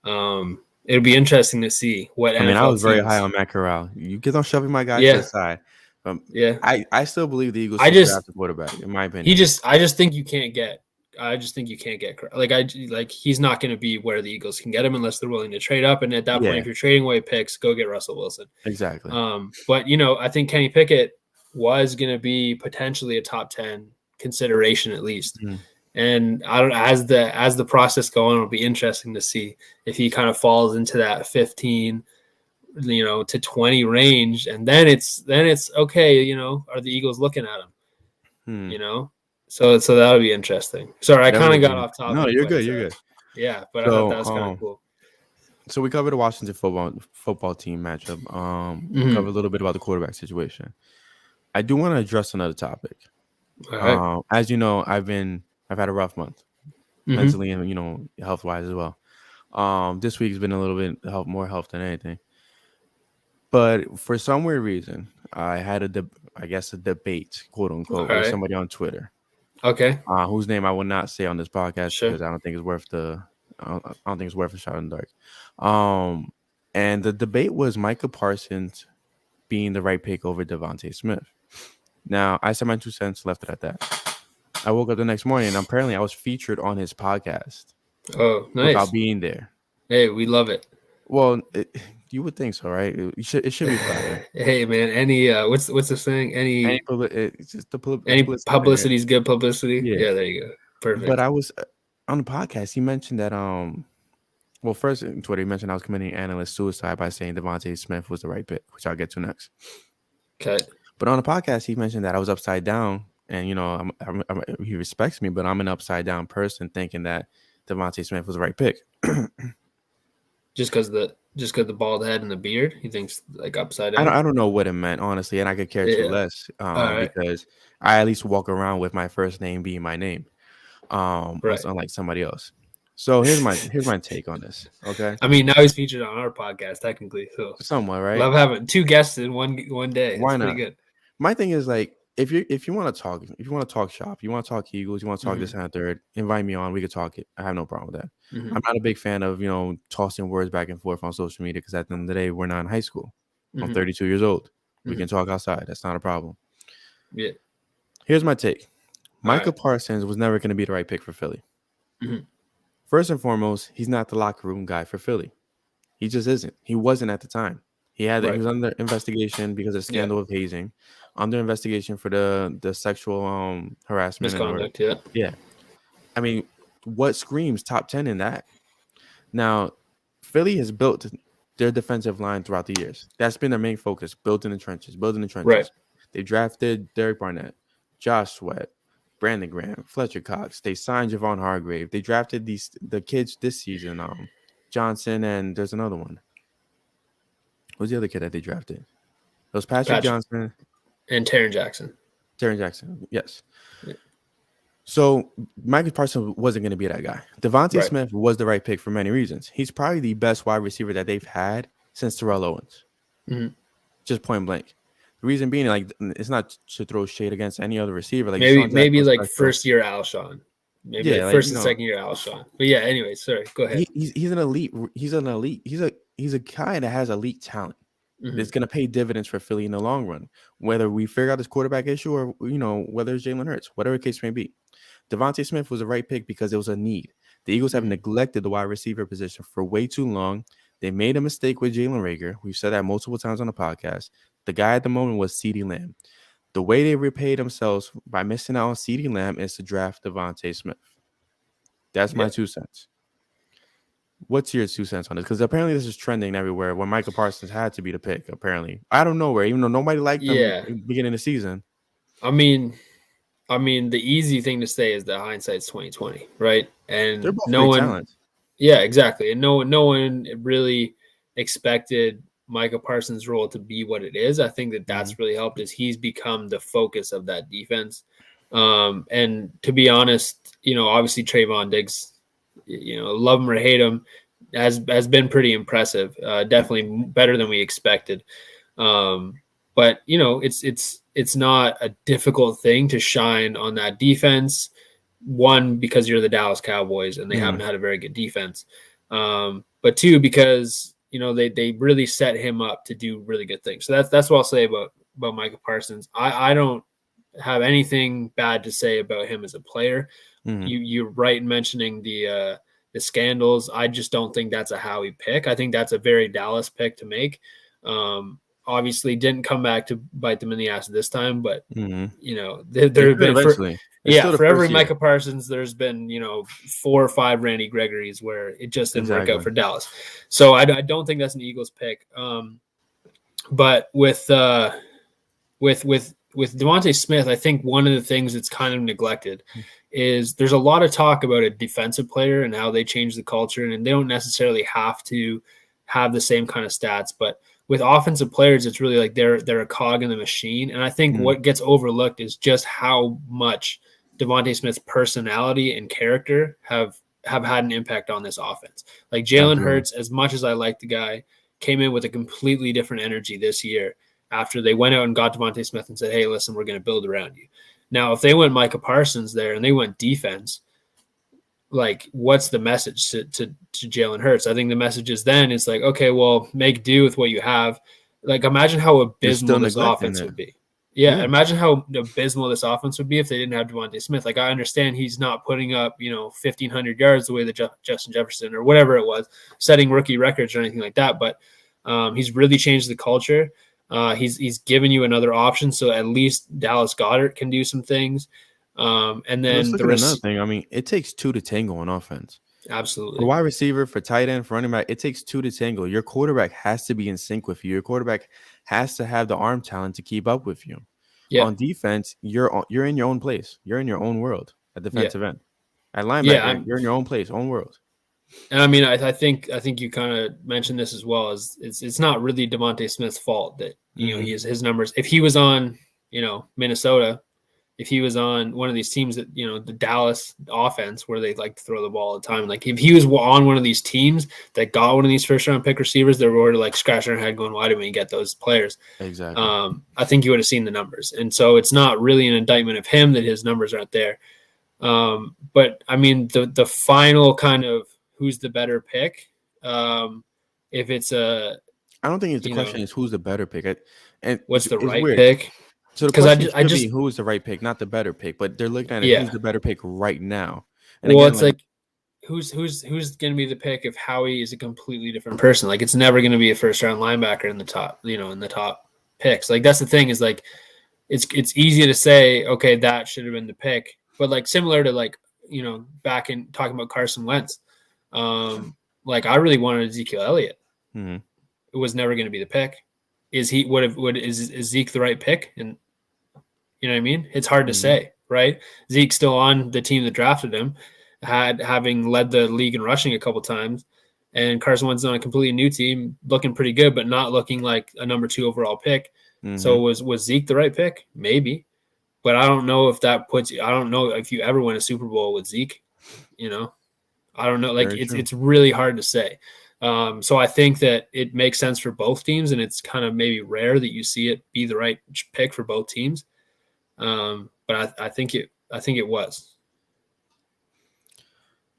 it'll be interesting to see what NFL I was very teams. high on Matt Corral. You get on shoving my guy to the side. I still believe the Eagles should draft a quarterback, in my opinion. I just think you can't get he's not going to be where the Eagles can get him unless they're willing to trade up. And at that point, if you're trading away picks, go get Russell Wilson. Exactly. But I think Kenny Pickett was going to be potentially a top 10 consideration at least. And I don't as the process going, it'll be interesting to see if he kind of falls into that 15, to 20 range, and then it's okay. Are the Eagles looking at him? So that'll be interesting. Sorry, I kind of got off topic. No, you're good. You're good. Yeah, but I thought that was kind of cool. So we covered the Washington football team matchup. We covered a little bit about the quarterback situation. I do want to address another topic. All right. As you know, I've had a rough month, mentally and health wise as well. This week's been a little bit more health than anything. But for some weird reason, I had a debate, quote unquote, with somebody on Twitter. Okay. Whose name I will not say on this podcast because I don't think it's worth the I don't think it's worth a shot in the dark. And the debate was Micah Parsons being the right pick over Devontae Smith. Now, I said my 2 cents, left it at that. I woke up the next morning, and apparently I was featured on his podcast. Oh, nice. Without being there. Hey, we love it. Well, you would think so, right? It should be flattering. Hey, man, any what's the saying? Any publicity is good publicity. Yeah, there you go. Perfect. But I was on the podcast. He mentioned that well, first in Twitter, he mentioned I was committing analyst suicide by saying Devontae Smith was the right pick, which I'll get to next. Okay. But on the podcast, he mentioned that I was upside down, and he respects me, but I'm an upside down person, thinking that Devontae Smith was the right pick. Just because the bald head and the beard, he thinks like upside down. I don't know what it meant, honestly, and I could care too less because I at least walk around with my first name being my name, unlike somebody else. So here's my take on this. Okay, I mean, now he's featured on our podcast technically, so somewhat, right? Love having 2 guests in one day. Why It's not? pretty good. My thing is like if you want to talk shop, you want to talk Eagles, you want to talk this and that third, invite me on. We could talk it. I have no problem with that. I'm not a big fan of tossing words back and forth on social media because at the end of the day, we're not in high school. I'm 32 years old. We can talk outside. That's not a problem. Yeah. Here's my take. Micah Parsons was never going to be the right pick for Philly. First and foremost, he's not the locker room guy for Philly. He just isn't. He wasn't at the time. He was under investigation because of the scandal of hazing, under investigation for the sexual harassment, misconduct. Yeah. I mean, what screams top 10 in that? Now, Philly has built their defensive line throughout the years. That's been their main focus: building the trenches. Right. They drafted Derek Barnett, Josh Sweat, Brandon Graham, Fletcher Cox. They signed Javon Hargrave. They drafted the kids this season, Johnson, and there's another one. Who's the other kid that they drafted? It was Patrick Johnson and Taron Jackson. Taron Jackson, yes. Yeah. So Micah Parsons wasn't going to be that guy. Devontae Smith was the right pick for many reasons. He's probably the best wide receiver that they've had since Terrell Owens. Just point blank. The reason being, like, it's not to throw shade against any other receiver. Like maybe like first year Alshon. Maybe first and second year Alshon. But yeah, anyway, sorry. Go ahead. He's an elite. He's a guy that has elite talent. It's going to pay dividends for Philly in the long run, whether we figure out this quarterback issue or whether it's Jalen Hurts, whatever the case may be. Devontae Smith was the right pick because it was a need. The Eagles have neglected the wide receiver position for way too long. They made a mistake with Jalen Reagor. We've said that multiple times on the podcast. The guy at the moment was CeeDee Lamb. The way they repaid themselves by missing out on CeeDee Lamb is to draft Devontae Smith. That's my 2 cents. What's your 2 cents on this? Because apparently this is trending everywhere when Micah Parsons had to be the pick, apparently. I don't know where, even though nobody liked him at the beginning of the season. I mean, the easy thing to say is that hindsight's 2020, right? And they're both great talent. Yeah, exactly. And no one really expected Micah Parsons' role to be what it is. I think that's really helped as he's become the focus of that defense. And to be honest, obviously Trayvon Diggs, love him or hate him, has been pretty impressive. Definitely better than we expected. But it's not a difficult thing to shine on that defense. One, because you're the Dallas Cowboys and they haven't had a very good defense. But two, because they really set him up to do really good things. So that's what I'll say about Micah Parsons. I don't have anything bad to say about him as a player. You're right in mentioning the scandals. I just don't think that's a Howie pick. I think that's a very Dallas pick to make. Obviously didn't come back to bite them in the ass this time, but there have been for every Micah Parsons, there's been 4 or 5 Randy Gregorys where it just didn't work out for Dallas. So I don't think that's an Eagles pick. But with Devontae Smith, I think one of the things that's kind of neglected is there's a lot of talk about a defensive player and how they change the culture, and they don't necessarily have to have the same kind of stats. But with offensive players, it's really like they're a cog in the machine. And I think what gets overlooked is just how much Devontae Smith's personality and character have had an impact on this offense. Like Jalen Hurts, as much as I like the guy, came in with a completely different energy this year after they went out and got Devontae Smith and said, hey, listen, we're going to build around you. Now, if they went Micah Parsons there and they went defense, like, what's the message to Jalen Hurts? I think the message is then it's like, okay, well, make do with what you have. Like, imagine how abysmal this offense would be. Yeah, imagine how abysmal this offense would be if they didn't have Devontae Smith. Like, I understand he's not putting up, 1,500 yards the way that Justin Jefferson or whatever it was, setting rookie records or anything like that. But he's really changed the culture. He's given you another option, so at least Dallas Goedert can do some things. And then another thing. I mean, it takes 2 to tango on offense. Absolutely. For wide receiver, for tight end, for running back, it takes 2 to tango. Your quarterback has to be in sync with you. Your quarterback has to have the arm talent to keep up with you. Yeah. On defense, you're in your own place. You're in your own world at defensive end. At linebacker, you're in your own place, own world. And I mean, I think you kind of mentioned this as well. As it's not really Devontae Smith's fault that his numbers. If he was on Minnesota, if he was on one of these teams that the Dallas offense where they like to throw the ball all the time, like if he was on one of these teams that got one of these first round pick receivers, they were like scratching their head going, "Why didn't we get those players?" Exactly. I think you would have seen the numbers, and so it's not really an indictment of him that his numbers aren't there. But I mean, the final kind of who's the better pick? If it's I don't think it's the question is who's the better pick. And what's the right pick? So the question should be who is the right pick, not the better pick. But they're looking at it, who's the better pick right now. And well, again, it's like who's going to be the pick if Howie is a completely different person? Like it's never going to be a first round linebacker in the top, in the top picks. Like that's the thing is like it's easy to say, okay, that should have been the pick. But like similar to like, back in talking about Carson Wentz, like I really wanted Ezekiel Elliott. Mm-hmm. It was never going to be the pick. Is Zeke the right pick? And you know what I mean? It's hard to say, right? Zeke's still on the team that drafted him, having led the league in rushing a couple times, and Carson Wentz on a completely new team, looking pretty good, but not looking like a number 2 overall pick. Mm-hmm. So was Zeke the right pick? Maybe, but I don't know if that puts you. I don't know if you ever win a Super Bowl with Zeke. I don't know. Like it's really hard to say. So I think that it makes sense for both teams, and it's kind of maybe rare that you see it be the right pick for both teams. But I think it was.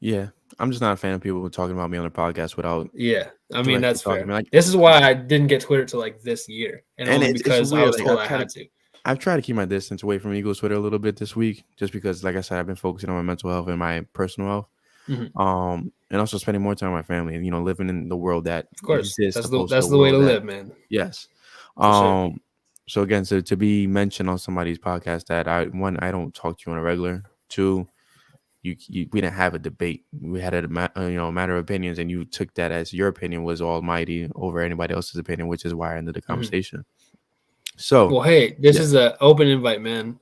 Yeah, I'm just not a fan of people talking about me on their podcast without. Yeah, I mean that's fair. Like, this is why I didn't get Twitter till like this year, and only because I was told I had to. I've tried to keep my distance away from Eagles Twitter a little bit this week, just because, like I said, I've been focusing on my mental health and my personal health. Mm-hmm. And also spending more time with my family, living in the world that of course that's the way to live, man. Yes. Sure. So again, to be mentioned on somebody's podcast that I don't talk to you on a regular. 2, we didn't have a debate. We had a matter of opinions, and you took that as your opinion was almighty over anybody else's opinion, which is why I ended the conversation. Mm-hmm. So, well, hey, this is an open invite, man.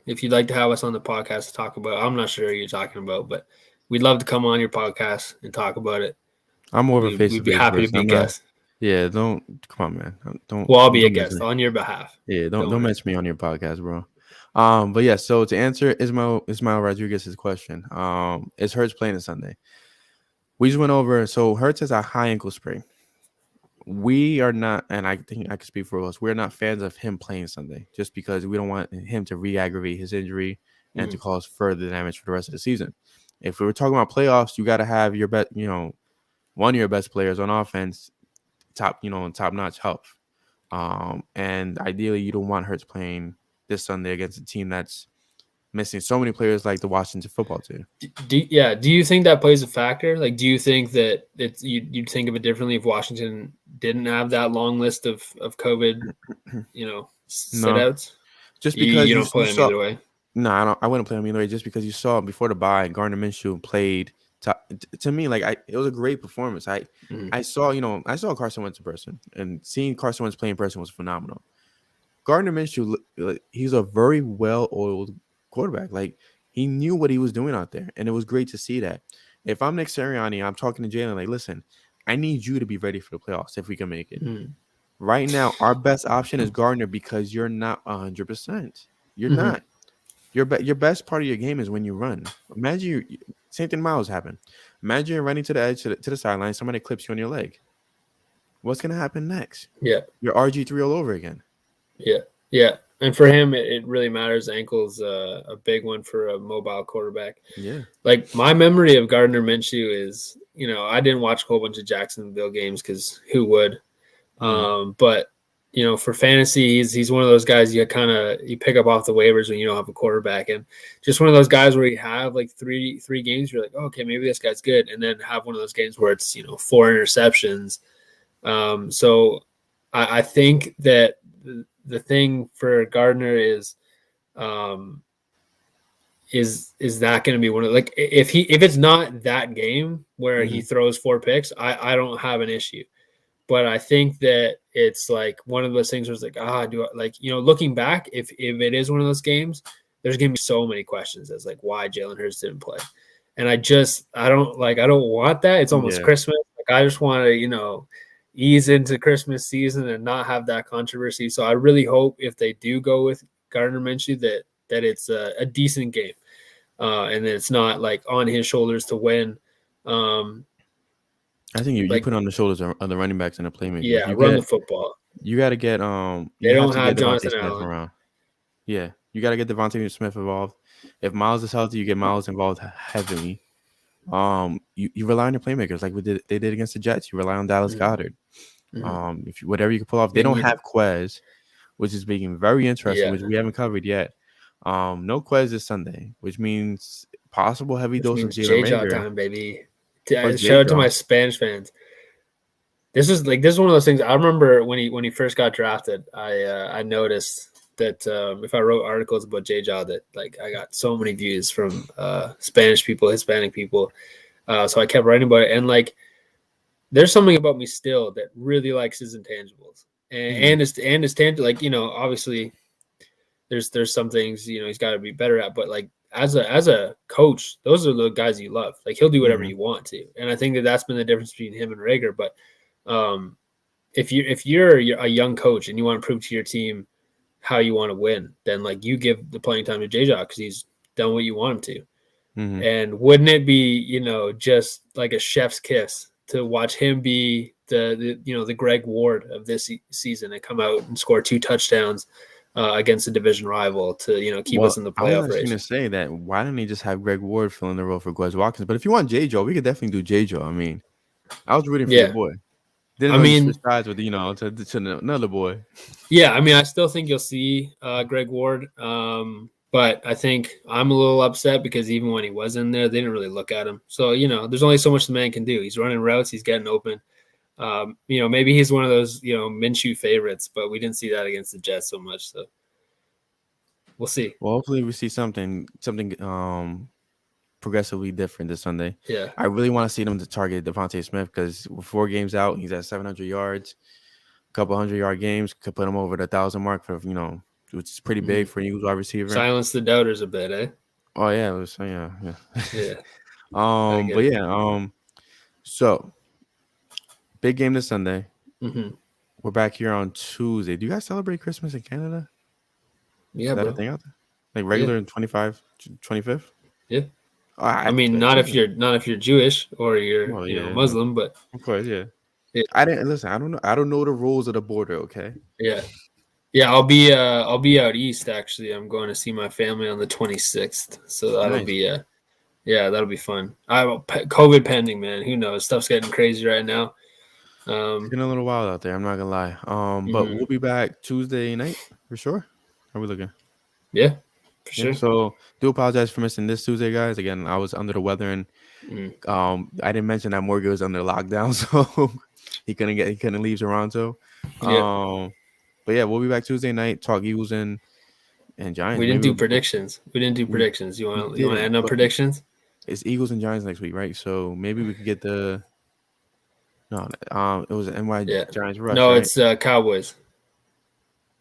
If you'd like to have us on the podcast to talk about, I'm not sure what you're talking about, but we'd love to come on your podcast and talk about it. I'm more of a face-to-face. We'd be happy to be guests. Yeah, come on, man. Don't. Well, I'll be a guest on your behalf. Yeah, don't mention me on your podcast, bro. But yeah, so to answer Ismail Rodriguez's question, is Hurts playing this Sunday? We just went over. So Hurts has a high ankle sprain. We are not, and I think I can speak for us. We're not fans of him playing Sunday, just because we don't want him to re-aggravate his injury and to cause further damage for the rest of the season. If we were talking about playoffs, you got to have your best, one of your best players on offense, top-notch health. And ideally, you don't want Hurts playing this Sunday against a team that's missing so many players like the Washington football team. Do you think that plays a factor? Like, do you think that you'd think of it differently if Washington didn't have that long list of COVID, sit-outs? Just because you don't play them either way. No, I wouldn't play him either way. Just because you saw before the bye, Gardner Minshew played. To me, it was a great performance. I saw Carson Wentz in person, and seeing Carson Wentz play in person was phenomenal. Gardner Minshew, he's a very well-oiled quarterback. Like, he knew what he was doing out there, and it was great to see that. If I'm Nick Sirianni, I'm talking to Jalen, like, listen, I need you to be ready for the playoffs if we can make it. Right now, our best option is Gardner because you're not 100%. You're not. Your best part of your game is when you run. Imagine same thing Miles happened. Imagine you're running to the edge, to the sideline, somebody clips you on your leg. What's going to happen next? Yeah. You're RG3 all over again. Yeah. And for him, it really matters. Ankle's a big one for a mobile quarterback. Yeah. Like my memory of Gardner Minshew is, I didn't watch a whole bunch of Jacksonville games because who would? But for fantasy, he's one of those guys you pick up off the waivers when you don't have a quarterback, and just one of those guys where you have like three games, you're like, oh, okay, maybe this guy's good, and then have one of those games where it's 4 interceptions. So I think that the thing for Gardner is that going to be one of like if it's not that game where he throws 4 picks, I don't have an issue. But I think that it's like one of those things where it's like, looking back, if it is one of those games, there's going to be so many questions as like why Jalen Hurts didn't play. And I don't want that. It's almost Christmas. Like I just want to, ease into Christmas season and not have that controversy. So I really hope if they do go with Gardner Minshew that it's a decent game. And that it's not like on his shoulders to win. I think you put on the shoulders of the running backs and the playmakers. Yeah, run the football. You got to get they don't have Jonathan Allen around. Yeah, you got to get Devontae Smith involved. If Miles is healthy, you get Miles involved heavily. You rely on your playmakers like they did against the Jets. You rely on Dallas Goedert. Whatever you can pull off. They don't have Quez, which is being very interesting, which we haven't covered yet. No Quez this Sunday, which means possible heavy dose of Jalen J-Jaw time, baby. Shout out to my Spanish fans. This is one of those things. I remember when he first got drafted. I noticed that if I wrote articles about J-Jaw, that like I got so many views from Spanish people, Hispanic people. So I kept writing about it, and like there's something about me still that really likes his intangibles and his tangible. Like obviously there's some things he's got to be better at, but like. As a coach, those are the guys you love. Like he'll do whatever you want to, and I think that's been the difference between him and Rager. But if you're a young coach and you want to prove to your team how you want to win, then like you give the playing time to J-Jaw because he's done what you want him to. And wouldn't it be just like a chef's kiss to watch him be the Greg Ward of this season and come out and score 2 touchdowns? Against a division rival to keep us in the playoff race. I was going to say that why don't he just have Greg Ward fill in the role for Quez Watkins? But if you want J-Jaw, we could definitely do J-Jaw. I mean, I was rooting for your boy. Switch sides with to another boy. Yeah, I mean, I still think you'll see Greg Ward, but I think I'm a little upset because even when he was in there, they didn't really look at him. So there's only so much the man can do. He's running routes, he's getting open. Maybe he's one of those, Minshew favorites, but we didn't see that against the Jets so much. So we'll see. Well, hopefully we see something progressively different this Sunday. Yeah. I really want to see them to target Devontae Smith because with 4 games out, he's at 700 yards, a couple 100-yard games, could put him over the 1,000 mark for, which is pretty big for an Eagles wide receiver. Silence the doubters a bit, eh? Oh, yeah. Yeah. So big game this Sunday. We're back here on Tuesday. Do you guys celebrate Christmas in Canada? Yeah, is that a thing out there? Like regular 25th? Yeah. I mean, not if you're Jewish or you're Muslim, but of course, yeah. I didn't listen. I don't know the rules of the border. Okay. Yeah. I'll be out east. Actually, I'm going to see my family on the 26th, so that'll be that'll be fun. COVID pending, man. Who knows? Stuff's getting crazy right now. It's been a little wild out there. I'm not gonna lie. But we'll be back Tuesday night for sure. How are we looking? Yeah, for sure. So do apologize for missing this Tuesday, guys. Again, I was under the weather, and I didn't mention that Morgan was under lockdown, so he couldn't leave Toronto. But yeah, we'll be back Tuesday night. Talk Eagles and Giants. We didn't do predictions. You want to end up predictions? It's Eagles and Giants next week, right? So maybe we could get the. No, it was NY Giants rush. No, right? It's Cowboys.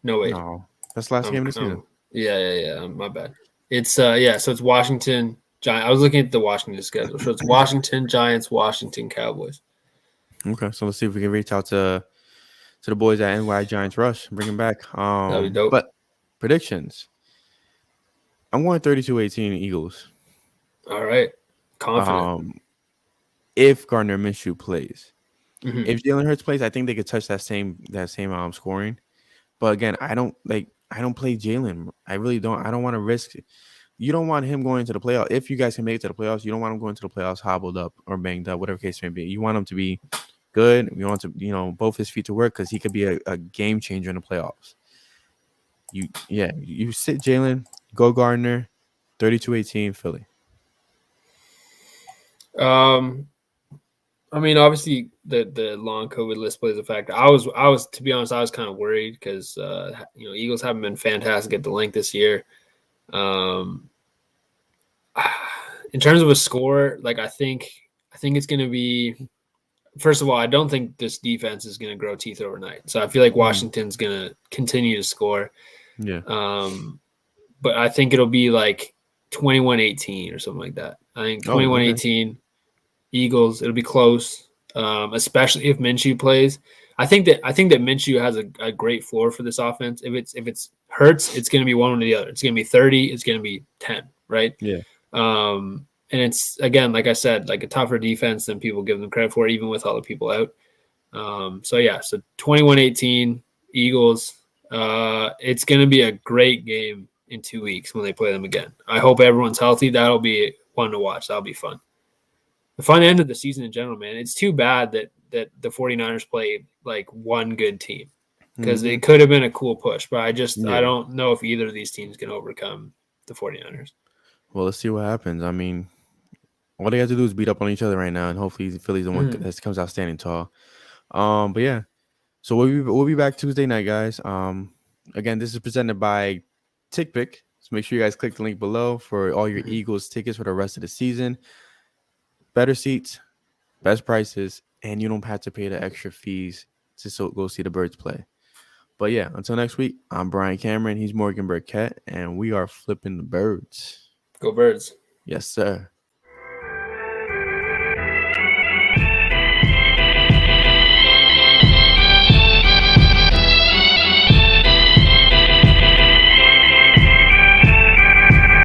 No, wait. No, that's the last game of the season. Yeah. My bad. It's so it's Washington Giants. I was looking at the Washington schedule. So it's Washington Giants, Washington Cowboys. Okay, so let's see if we can reach out to the boys at NY Giants Rush and bring them back. That'd be dope. But predictions. I'm going 32-18 Eagles. All right. Confident. If Gardner Minshew plays. If Jalen Hurts plays, I think they could touch that same scoring. But again, I I don't play Jalen. I really don't. I don't want to risk it. You don't want him going to the playoffs. If you guys can make it to the playoffs, you don't want him going to the playoffs hobbled up or banged up, whatever case may be. You want him to be good. You want to, both his feet to work because he could be a game changer in the playoffs. You sit Jalen, go Gardner, 32-18 Philly. I mean, obviously the long COVID list plays a factor. I was to be honest, I was kind of worried because Eagles haven't been fantastic at the length this year. In terms of a score, like I think it's going to be. First of all, I don't think this defense is going to grow teeth overnight. So I feel like Washington's going to continue to score. Yeah. But I think it'll be like 21-18 or something like that. I think 21-18 Eagles. It'll be close, especially if Minshew plays. I think that Minshew has a great floor for this offense. If it's Hurts, it's going to be one or the other. It's going to be 30. It's going to be 10. Right. Yeah. And it's, again, like I said, like a tougher defense than people give them credit for, even with all the people out. So 21-18 Eagles. It's going to be a great game in 2 weeks when they play them again. I hope everyone's healthy. That'll be fun to watch. That'll be fun. The fun end of the season in general, man. It's too bad that the 49ers play like one good team because it could have been a cool push, but I don't know if either of these teams can overcome the 49ers. Well, let's see what happens. I mean, all they have to do is beat up on each other right now, and hopefully Philly's the one that comes out standing tall. But yeah, so we'll be back Tuesday night, guys. Again, this is presented by TickPick. So make sure you guys click the link below for all your Eagles tickets for the rest of the season. Better seats, best prices, and you don't have to pay the extra fees to go see the Birds play. But yeah, until next week, I'm Brian Cameron. He's Morgan Burkett, and we are flipping the birds. Go Birds. Yes, sir.